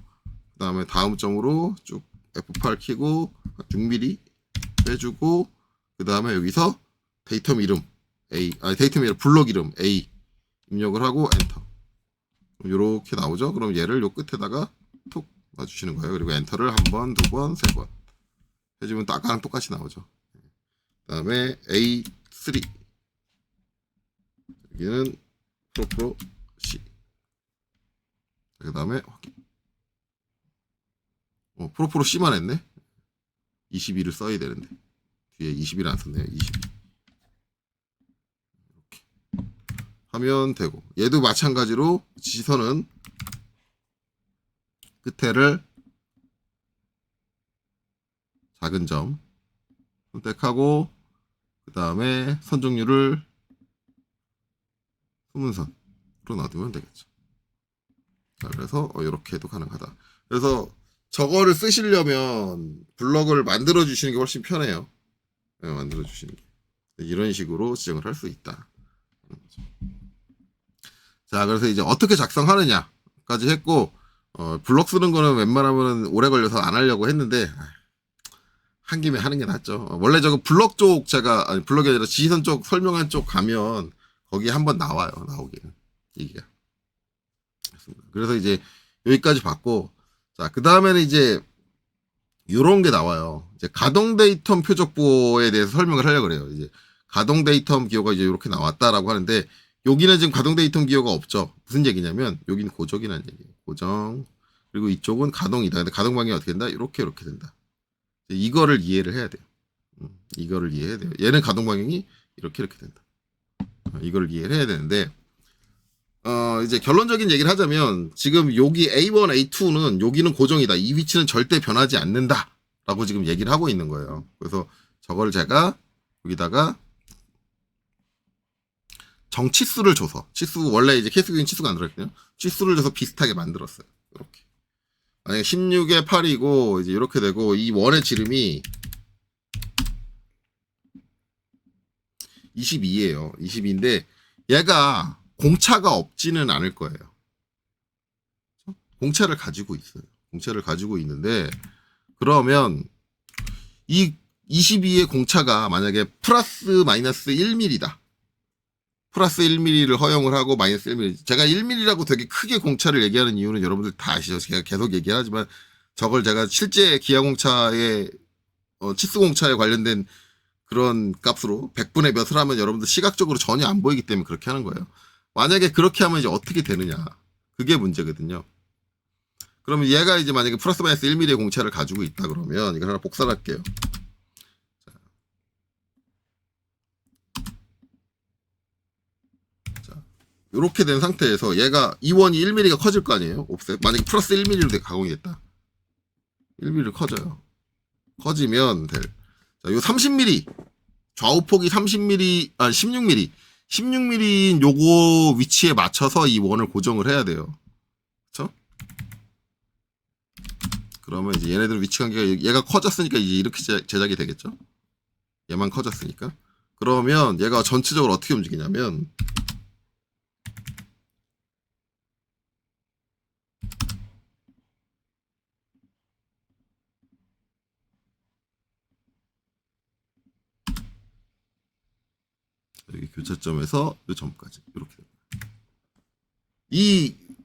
그 다음에 다음 점으로 쭉 F8 키고 6mm 빼주고 그 다음에 여기서 데이텀 이름 A 데이텀 이름 블록 이름 A 입력을 하고 엔터. 이렇게 나오죠. 그럼 얘를 요 끝에다가 톡 놔주시는 거예요. 그리고 엔터를 한 번, 두 번, 세 번 해주면 아까랑 똑같이 나오죠. 그 다음에 A3 여기는 프로 C. 그 다음에 확인. 프로 C만 했네. 22를 써야 되는데 뒤에 21을 안 썼네요. 22 이렇게 하면 되고 얘도 마찬가지로 지선은 끝에를 작은 점 선택하고 그 다음에 선 종류를 소문선으로 놔두면 되겠죠. 자, 그래서 이렇게 해도 가능하다. 그래서 저거를 쓰시려면 블럭을 만들어 주시는 게 훨씬 편해요. 네, 만들어 주시는 게 이런 식으로 지정을 할 수 있다. 자, 그래서 이제 어떻게 작성하느냐까지 했고 블럭 쓰는 거는 웬만하면 오래 걸려서 안 하려고 했는데 한 김에 하는 게 낫죠. 원래 저거 블럭 쪽 제가 아니 블럭이 아니라 지시선 쪽 설명한 쪽 가면 거기 한번 나와요. 나오기는 이게. 그래서 이제 여기까지 봤고 자, 그 다음에는 이제 요런 게 나와요. 이제 가동 데이텀 표적보에 대해서 설명을 하려고 그래요. 이제 가동 데이텀 기호가 이제 이렇게 나왔다라고 하는데 여기는 지금 가동 데이텀 기호가 없죠. 무슨 얘기냐면 여기는 고정이라는 얘기예요. 고정. 그리고 이쪽은 가동이다. 근데 가동 방향이 어떻게 된다? 이렇게 된다. 이거를 이해를 해야 돼요. 이거를 이해해야 돼요. 얘는 가동 방향이 이렇게 된다. 이걸 이해를 해야 되는데 이제 결론적인 얘기를 하자면 지금 여기 A1, A2는 여기는 고정이다. 이 위치는 절대 변하지 않는다. 라고 지금 얘기를 하고 있는 거예요. 그래서 저걸 제가 여기다가 정치수를 줘서 치수 원래 이제 케이스 교인 치수가 안 들어있거든요. 치수를 줘서 비슷하게 만들었어요. 이렇게. 만약에 16에 8이고 이제 이렇게 되고 이 원의 지름이 22예요. 22인데 얘가 공차가 없지는 않을 거예요. 공차를 가지고 있어요. 공차를 가지고 있는데 그러면 이 22의 공차가 만약에 플러스 마이너스 1mm다. 플러스 1mm를 허용을 하고 마이너스 1mm. 제가 1mm라고 되게 크게 공차를 얘기하는 이유는 여러분들 다 아시죠. 제가 계속 얘기하지만 저걸 제가 실제 기하공차에 치수공차에 관련된 그런 값으로 100분의 몇을 하면 여러분들 시각적으로 전혀 안 보이기 때문에 그렇게 하는 거예요. 만약에 그렇게 하면 이제 어떻게 되느냐. 그게 문제거든요. 그러면 얘가 이제 만약에 플러스 마이너스 1mm의 공차를 가지고 있다 그러면 이걸 하나 복사를 할게요. 자, 이렇게 된 상태에서 얘가 이 원이 1mm가 커질 거 아니에요. 옵셋. 만약에 플러스 1mm로 가공이 됐다. 1mm 커져요. 커지면 될. 자, 요 30mm. 좌우폭이 30mm, 16mm. 16mm인 요거 위치에 맞춰서 이 원을 고정을 해야 돼요. 그쵸? 그러면 이제 얘네들 위치 관계가 얘가 커졌으니까 이제 이렇게 제작이 되겠죠? 얘만 커졌으니까. 그러면 얘가 전체적으로 어떻게 움직이냐면 여기 교차점에서 이 점까지 이렇게 됩니다.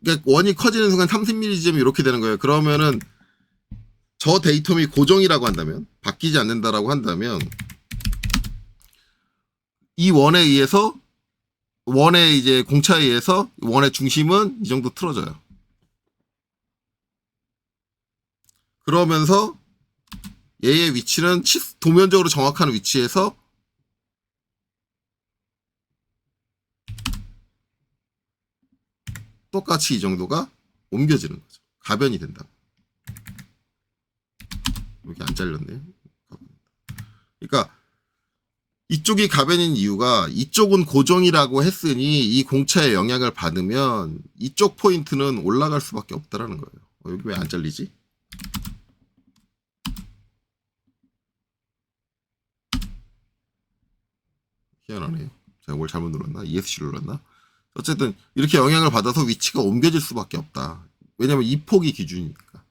그러니까 원이 커지는 순간 30mm 지점이 이렇게 되는 거예요. 그러면은 저 데이텀이 고정이라고 한다면 바뀌지 않는다라고 한다면 이 원에 의해서 원의 이제 공차에 의해서 원의 중심은 이 정도 틀어져요. 그러면서 얘의 위치는 도면적으로 정확한 위치에서 똑같이 이 정도가 옮겨지는 거죠. 가변이 된다. 여기 안 잘렸네요. 그러니까 이쪽이 가변인 이유가 이쪽은 고정이라고 했으니 이 공차의 영향을 받으면 이쪽 포인트는 올라갈 수밖에 없다라는 거예요. 여기 왜 안 잘리지? 희한하네요. 제가 뭘 잘못 눌렀나? ESC를 눌렀나? 어쨌든 이렇게 영향을 받아서 위치가 옮겨질 수밖에 없다. 왜냐면 이 폭이 기준이니까.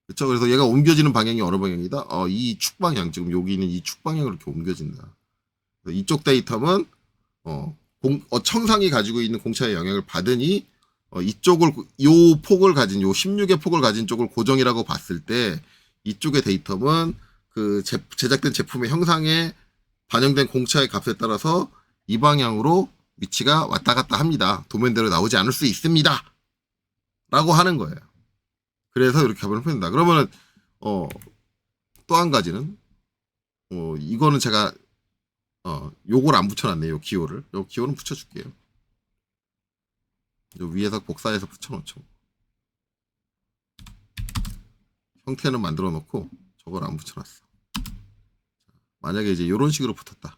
그렇죠? 그래서 얘가 옮겨지는 방향이 어느 방향이다? 이 축 방향, 지금 여기 있는 이 축 방향으로 이렇게 옮겨진다. 이쪽 데이텀은 청상이 가지고 있는 공차의 영향을 받으니 이쪽을 요 폭을 가진 요 16의 폭을 가진 쪽을 고정이라고 봤을 때 이쪽의 데이텀은 그 제작된 제품의 형상에 반영된 공차의 값에 따라서 이 방향으로 위치가 왔다 갔다 합니다. 도면대로 나오지 않을 수 있습니다. 라고 하는 거예요. 그래서 이렇게 값을 푼다. 그러면은 또 한 가지는 이거는 제가 요걸 안 붙여놨네요. 요 기호를. 요 기호는 붙여줄게요. 요 위에서 복사해서 붙여놓죠. 형태는 만들어 놓고 저걸 안 붙여놨어. 만약에 이제 이런 식으로 붙었다.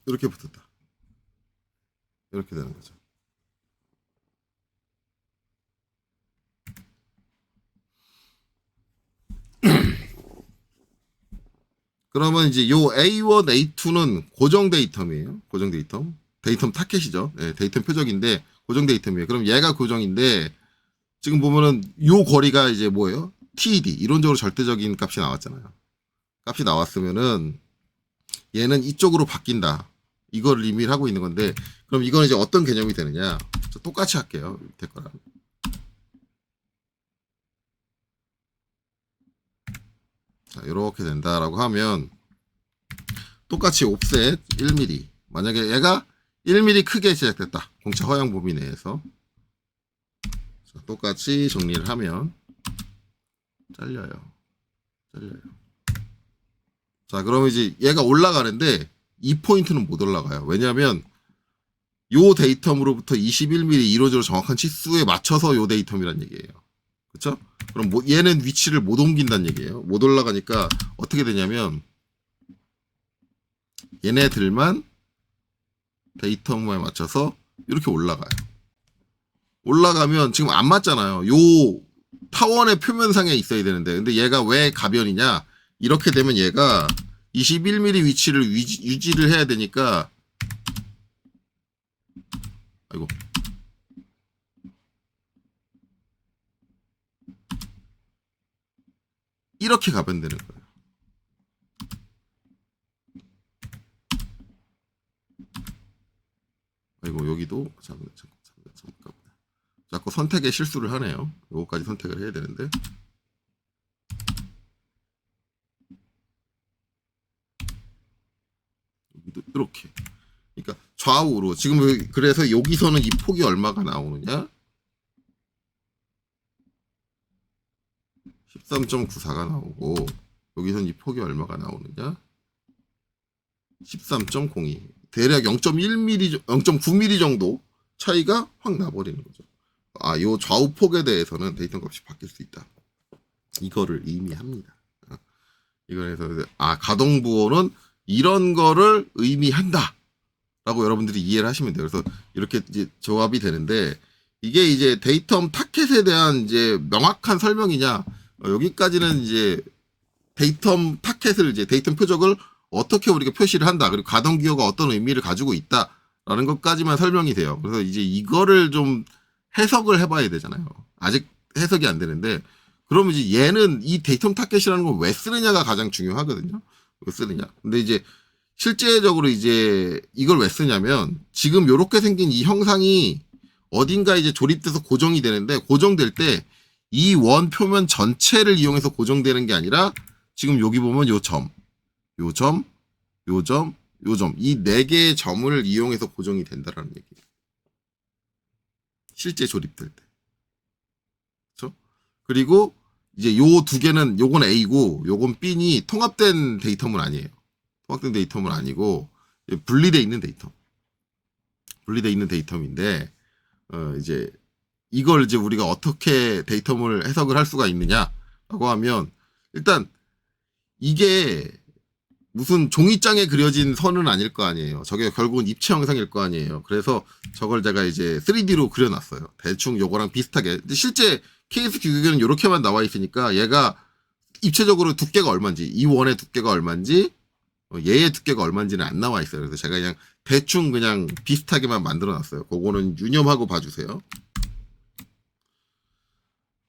이렇게 붙었다. 이렇게 되는 거죠. 그러면 이제 요 A1, A2는 고정 데이텀이에요. 고정 데이텀. 데이텀 타켓이죠. 네, 데이텀 표적인데 고정 데이텀이에요. 그럼 얘가 고정인데 지금 보면은 요 거리가 이제 뭐예요? TED. 이론적으로 절대적인 값이 나왔잖아요. 값이 나왔으면은 얘는 이쪽으로 바뀐다. 이걸 의미를 하고 있는 건데 그럼 이건 이제 어떤 개념이 되느냐? 똑같이 할게요. 밑에 거랑. 자, 이렇게 된다라고 하면 똑같이 옵셋 1mm. 만약에 얘가 1mm 크게 제작됐다. 공차 허용 범위 내에서. 자, 똑같이 정리를 하면 잘려요. 자, 그러면 이제 얘가 올라가는데 이 포인트는 못 올라가요. 왜냐하면 요 데이텀으로부터 21mm 이로적으로 정확한 치수에 맞춰서 요 데이텀이란 얘기예요. 그렇죠? 그럼 얘는 위치를 못 옮긴다는 얘기예요. 못 올라가니까 어떻게 되냐면 얘네들만 데이텀에 맞춰서 이렇게 올라가요. 올라가면 지금 안 맞잖아요. 요 타원의 표면상에 있어야 되는데 근데 얘가 왜 가변이냐? 이렇게 되면 얘가 21mm 위치를 유지를 해야 되니까 아이고 이렇게 가변되는 거예요. 아이고 여기도 잠깐 자꾸 선택에 실수를 하네요. 요거까지 선택을 해야 되는데 여기도 이렇게. 그러니까 좌우로 지금 그래서 여기서는 이 폭이 얼마가 나오느냐? 13.94가 나오고 여기서는 이 폭이 얼마가 나오느냐? 13.02. 대략 0.1mm, 0.9mm 정도 차이가 확 나버리는 거죠. 요 좌우 폭에 대해서는 데이터 값이 바뀔 수 있다. 이거를 의미합니다. 이거에서 가동부호는 이런 거를 의미한다. 라고 여러분들이 이해를 하시면 돼요. 그래서 이렇게 이제 조합이 되는데 이게 이제 데이텀 타켓에 대한 이제 명확한 설명이냐 여기까지는 이제 데이텀 타켓을 이제 데이텀 표적을 어떻게 우리가 표시를 한다. 그리고 가동 기호가 어떤 의미를 가지고 있다라는 것까지만 설명이 돼요. 그래서 이제 이거를 좀 해석을 해봐야 되잖아요. 아직 해석이 안 되는데 그러면 이제 얘는 이 데이텀 타켓이라는 걸 왜 쓰느냐가 가장 중요하거든요. 왜 쓰느냐. 근데 이제 실제적으로 이제 이걸 왜 쓰냐면 지금 요렇게 생긴 이 형상이 어딘가 이제 조립돼서 고정이 되는데 고정될 때 이 원 표면 전체를 이용해서 고정되는 게 아니라 지금 여기 보면 요 점, 요 점, 요 점, 요 점, 이 네 개의 점을 이용해서 고정이 된다라는 얘기예요. 실제 조립될 때. 그렇죠? 그리고 이제 요 두 개는 요건 A고 요건 B니 통합된 데이텀은 아니에요. 통합된 데이텀은 아니고 분리돼 있는 데이텀. 분리돼 있는 데이텀인데 이제 이걸 이제 우리가 어떻게 데이텀을 해석을 할 수가 있느냐라고 하면 일단 이게 무슨 종이장에 그려진 선은 아닐 거 아니에요. 저게 결국은 입체 영상일 거 아니에요. 그래서 저걸 제가 이제 3D로 그려놨어요. 대충 요거랑 비슷하게. 근데 실제 케이스 규격에는 이렇게만 나와 있으니까 얘가 입체적으로 두께가 얼마인지, 이 원의 두께가 얼마인지, 얘의 두께가 얼마인지는 안 나와 있어요. 그래서 제가 그냥 대충 그냥 비슷하게만 만들어 놨어요. 그거는 유념하고 봐주세요.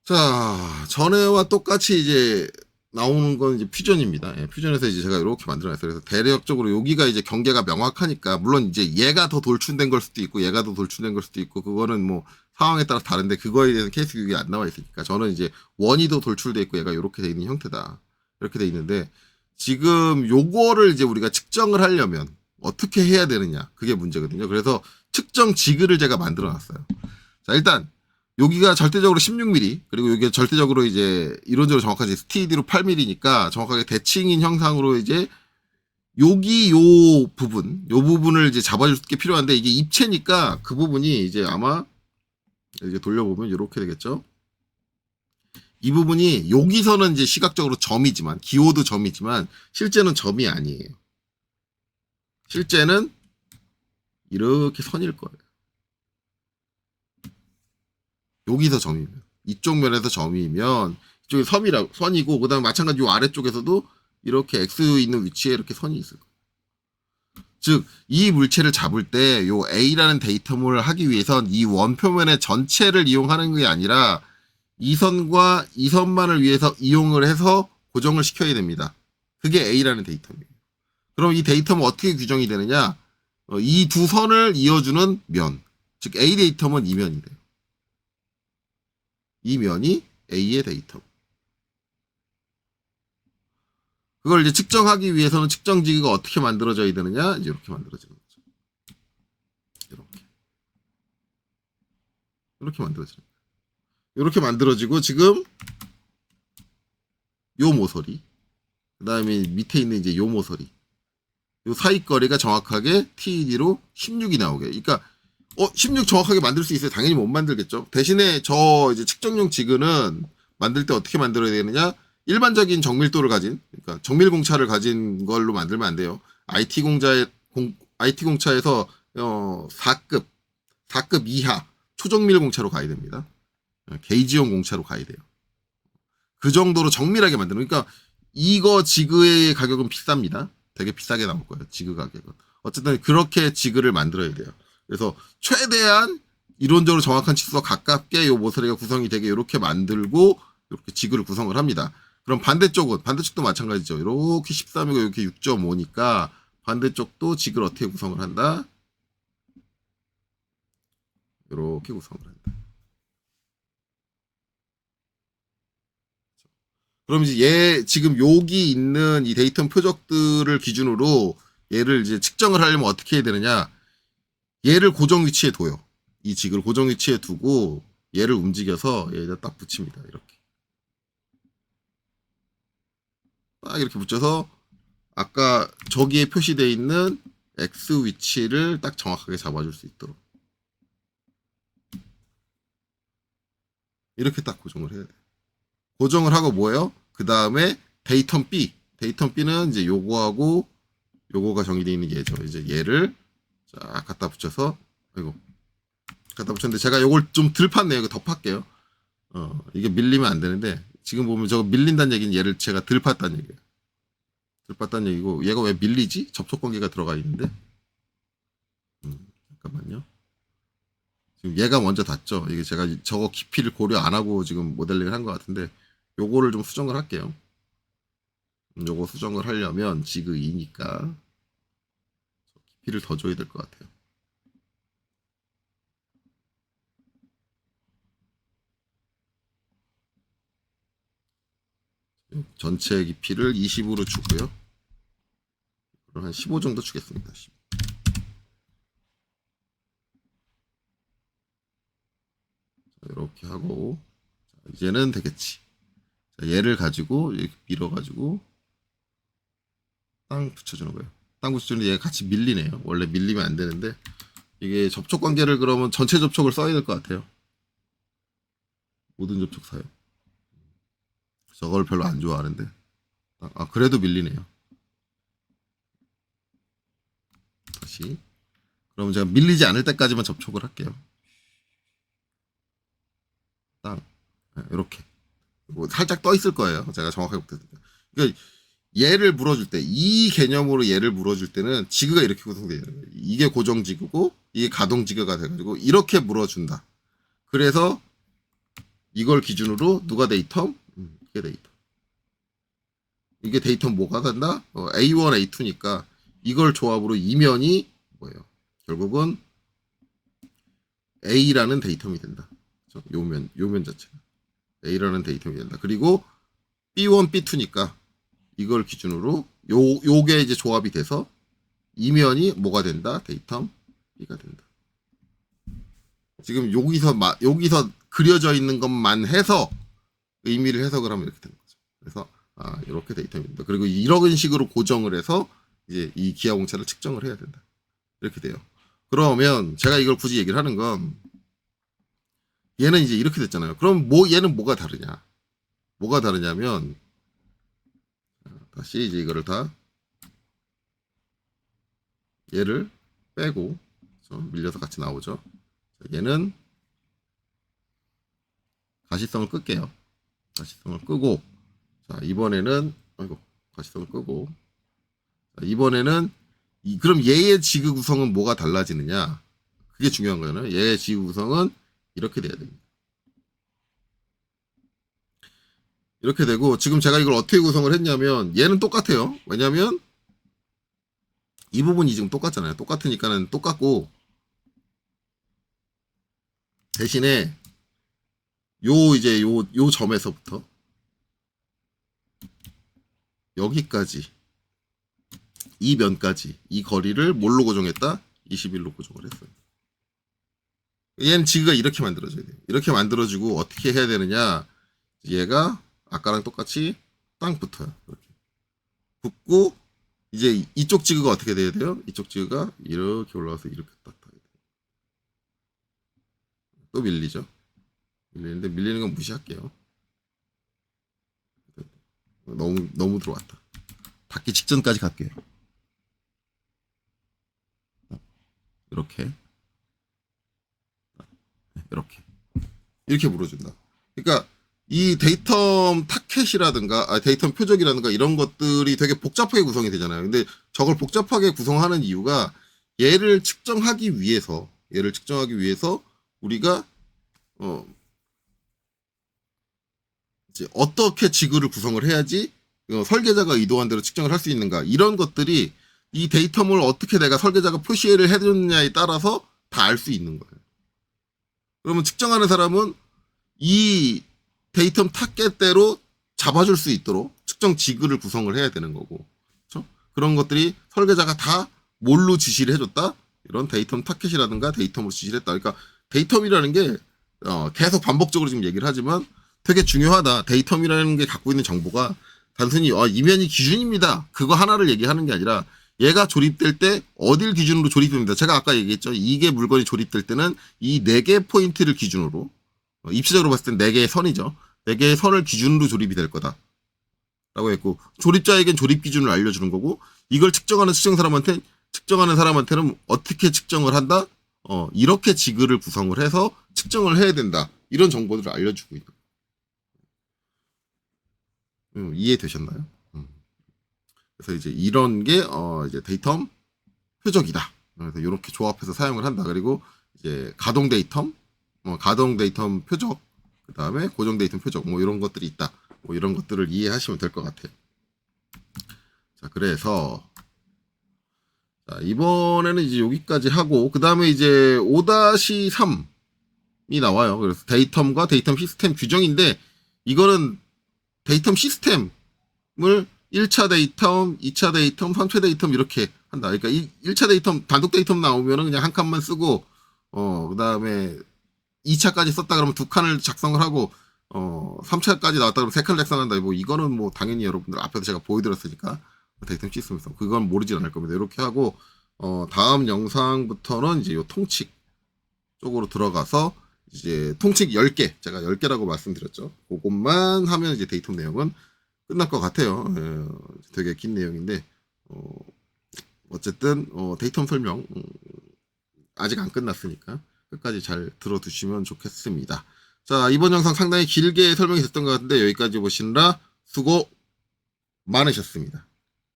자, 전에와 똑같이 이제 나오는 건 이제 퓨전입니다. 예, 퓨전에서 이제 제가 이렇게 만들어놨어요. 그래서 대략적으로 여기가 이제 경계가 명확하니까, 물론 이제 얘가 더 돌출된 걸 수도 있고, 얘가 더 돌출된 걸 수도 있고, 그거는 뭐 상황에 따라 다른데, 그거에 대해서 케이스 규격이 안 나와 있으니까, 저는 이제 원이 더 돌출돼 있고, 얘가 이렇게 돼 있는 형태다. 이렇게 돼 있는데, 지금 요거를 이제 우리가 측정을 하려면 어떻게 해야 되느냐. 그게 문제거든요. 그래서 측정 지그를 제가 만들어 놨어요. 자, 일단, 여기가 절대적으로 16mm, 그리고 여기가 절대적으로 이제 이론적으로 정확하게 STD로 8mm니까 정확하게 대칭인 형상으로 이제 여기 요 부분을 이제 잡아줄 게 필요한데, 이게 입체니까 그 부분이 이제 아마 이제 돌려보면 이렇게 되겠죠. 이 부분이 여기서는 이제 시각적으로 점이지만, 기호도 점이지만 실제는 점이 아니에요. 실제는 이렇게 선일 거예요. 여기서 점이면, 이쪽 면에서 점이면 이쪽이 선이고, 그 다음에 마찬가지 요 아래쪽에서도 이렇게 X 있는 위치에 이렇게 선이 있을 거예요. 즉, 이 물체를 잡을 때 요 A라는 데이터물을 하기 위해선 이 원표면의 전체를 이용하는 게 아니라 이 선과 이 선만을 위해서 이용을 해서 고정을 시켜야 됩니다. 그게 A라는 데이터입니다. 그럼 이 데이터는 어떻게 규정이 되느냐? 이 두 선을 이어주는 면, 즉 A 데이터면 이 면이 돼요. 이 면이 A의 데이터. 그걸 이제 측정하기 위해서는 측정지기가 어떻게 만들어져야 되느냐? 이제 이렇게 만들어지는 거죠. 이렇게 만들어지는 거예요. 이렇게 만들어지고, 지금 요 모서리, 그 다음에 밑에 있는 이제 요 모서리, 요 사이 거리가 정확하게 TED로 16이 나오게. 그러니까 16 정확하게 만들 수 있어요? 당연히 못 만들겠죠. 대신에 저 이제 측정용 지그는 만들 때 어떻게 만들어야 되느냐? 일반적인 정밀도를 가진, 그러니까 정밀 공차를 가진 걸로 만들면 안 돼요. IT 공차에서 4급 이하 초정밀 공차로 가야 됩니다. 게이지용 공차로 가야 돼요. 그 정도로 정밀하게 만드는. 그러니까 이거 지그의 가격은 비쌉니다. 되게 비싸게 나올 거예요. 지그 가격은. 어쨌든 그렇게 지그를 만들어야 돼요. 그래서 최대한 이론적으로 정확한 치수와 가깝게 요 모서리가 구성이 되게 이렇게 만들고 이렇게 지그를 구성을 합니다. 그럼 반대쪽도 마찬가지죠. 이렇게 13이고 이렇게 6.5니까 반대쪽도 지그를 어떻게 구성을 한다? 이렇게 구성을 한다. 그럼 이제 얘 지금 여기 있는 이 데이터 표적들을 기준으로 얘를 이제 측정을 하려면 어떻게 해야 되느냐? 얘를 고정 위치에 둬요. 이 지그를 고정 위치에 두고 얘를 움직여서 얘에다 딱 붙입니다. 이렇게. 딱 이렇게 붙여서 아까 저기에 표시되어 있는 X 위치를 딱 정확하게 잡아줄 수 있도록. 이렇게 딱 고정을 해야 돼요. 고정을 하고 뭐예요? 그 다음에 데이텀 B. 데이텀 B는 이제 요거하고 요거가 정의되어 있는 얘죠. 이제 얘를 쫙 갖다 붙여서, 갖다 붙였는데 제가 요걸 좀 덜 팠네요. 이거 더 팠게요. 이게 밀리면 안 되는데, 지금 보면 저거 밀린다는 얘기는 얘를 제가 덜 팠다는 얘기예요. 덜 팠다는 얘기고, 얘가 왜 밀리지? 접촉 관계가 들어가 있는데. 잠깐만요. 지금 얘가 먼저 닿죠. 이게 제가 저거 깊이를 고려 안 하고 지금 모델링을 한 것 같은데, 요거를 좀 수정을 할게요. 요거 수정을 하려면 지그 2니까 깊이를 더 줘야 될 것 같아요. 전체 깊이를 20으로 주고요. 그럼 한 15 정도 주겠습니다. 15. 이렇게 하고, 이제는 되겠지. 자, 얘를 가지고 이렇게 밀어가지고 땅 붙여주는 거예요. 땅 붙여주는데 얘가 같이 밀리네요. 원래 밀리면 안 되는데, 이게 접촉 관계를 그러면 전체 접촉을 써야 될 것 같아요. 모든 접촉 사용. 저걸 별로 안 좋아하는데. 그래도 밀리네요. 다시. 그럼 제가 밀리지 않을 때까지만 접촉을 할게요. 딱. 이렇게. 뭐 살짝 떠 있을 거예요. 제가 정확하게 못했는데. 그러니까 얘를 물어줄 때, 이 개념으로 얘를 물어줄 때는 지그가 이렇게 구성돼요. 이게 고정 지그고, 이게 가동 지그가 돼가지고, 이렇게 물어준다. 그래서 이걸 기준으로 누가 데이텀? 이게 데이텀. 이게 데이텀 뭐가 된다? A1, A2니까 이걸 조합으로 이면이 뭐예요? 결국은 A라는 데이텀이 된다. 요면 자체가. A라는 데이텀이 된다. 그리고 B1, B2니까 이걸 기준으로 요게 이제 조합이 돼서 이면이 뭐가 된다? 데이텀 B가 된다. 지금 여기서 그려져 있는 것만 해서 의미를 해석을 하면 이렇게 되는 거죠. 그래서 이렇게 데이텀입니다. 그리고 이런 식으로 고정을 해서 이제 이 기하공차를 측정을 해야 된다. 이렇게 돼요. 그러면 제가 이걸 굳이 얘기를 하는 건 얘는 이제 이렇게 됐잖아요. 그럼 얘는 뭐가 다르냐? 뭐가 다르냐면 다시 이제 이거를 다 얘를 빼고 밀려서 같이 나오죠. 얘는 가시성을 끌게요. 가시성을 끄고 자 이번에는 가시성을 끄고 자, 이번에는 그럼 얘의 지그 구성은 뭐가 달라지느냐? 그게 중요한 거잖아요. 얘의 지그 구성은 이렇게 돼야 됩니다. 이렇게 되고 지금 제가 이걸 어떻게 구성을 했냐면 얘는 똑같아요. 왜냐면 이 부분이 지금 똑같잖아요. 똑같으니까는 똑같고 대신에 요 점에서부터 여기까지 이 면까지 이 거리를 뭘로 고정했다? 21로 고정을 했어요. 얘는 지그가 이렇게 만들어져야 돼요. 이렇게 만들어지고 어떻게 해야 되느냐? 얘가 아까랑 똑같이 땅 붙어요. 이렇게 붙고 이제 이쪽 지그가 어떻게 돼야 돼요? 이쪽 지그가 이렇게 올라가서 이렇게 딱 타야 돼요. 또 밀리죠. 밀리는데 밀리는 건 무시할게요. 너무 들어왔다. 닿기 직전까지 갈게요. 이렇게 물어준다. 그러니까 이 데이텀 타켓이라든가 데이텀 표적이라든가 이런 것들이 되게 복잡하게 구성이 되잖아요. 근데 저걸 복잡하게 구성하는 이유가 얘를 측정하기 위해서 우리가 이제 어떻게 지그를 구성을 해야지 설계자가 의도한 대로 측정을 할 수 있는가 이런 것들이 이 데이텀을 어떻게 내가 설계자가 표시를 해줬느냐에 따라서 다 알 수 있는 거예요. 그러면 측정하는 사람은 이 데이텀 타겟대로 잡아줄 수 있도록 측정 지그를 구성을 해야 되는 거고, 그렇죠? 그런 것들이 설계자가 다 뭘로 지시를 해줬다? 이런 데이텀 타켓이라든가 데이텀으로 지시를 했다. 그러니까 데이텀이라는 게 계속 반복적으로 지금 얘기를 하지만 되게 중요하다. 데이텀이라는 게 갖고 있는 정보가 단순히 이면이 기준입니다. 그거 하나를 얘기하는 게 아니라 얘가 조립될 때 어딜 기준으로 조립됩니다. 제가 아까 얘기했죠. 이게 물건이 조립될 때는 이 4개 포인트를 기준으로 입시적으로 봤을 땐 4개의 선이죠. 4개의 선을 기준으로 조립이 될 거다. 라고 했고 조립자에겐 조립 기준을 알려주는 거고 이걸 측정하는 사람한테는 어떻게 측정을 한다? 이렇게 지그를 구성을 해서 측정을 해야 된다. 이런 정보들을 알려주고 있다. 이해되셨나요? 그래서 이제 이런 게 이제 데이텀 표적이다. 그래서 이렇게 조합해서 사용을 한다. 그리고 이제 가동 데이텀 표적, 그 다음에 고정 데이텀 표적, 뭐 이런 것들이 있다. 뭐 이런 것들을 이해하시면 될 것 같아요. 자, 그래서 자, 이번에는 이제 여기까지 하고 그 다음에 이제 5-3이 나와요. 그래서 데이텀과 데이텀 시스템 규정인데 이거는 데이텀 시스템을 1차 데이텀, 2차 데이텀, 3차 데이텀 이렇게 한다. 그러니까 1차 데이텀, 단독 데이텀 나오면은 그냥 한 칸만 쓰고, 그 다음에 2차까지 썼다 그러면 2칸을 작성을 하고, 3차까지 나왔다 그러면 3칸을 작성한다. 뭐 이거는 뭐 당연히 여러분들 앞에서 제가 보여드렸으니까 데이텀 시스템에서 그건 모르진 않을 겁니다. 이렇게 하고, 다음 영상부터는 이제 요 통칙 쪽으로 들어가서 이제 통칭 10개, 제가 10개라고 말씀드렸죠. 그것만 하면 이제 데이텀 내용은 끝날 것 같아요. 되게 긴 내용인데, 어쨌든, 데이텀 설명, 아직 안 끝났으니까 끝까지 잘 들어두시면 좋겠습니다. 자, 이번 영상 상당히 길게 설명이 됐던 것 같은데, 여기까지 보시느라 수고 많으셨습니다.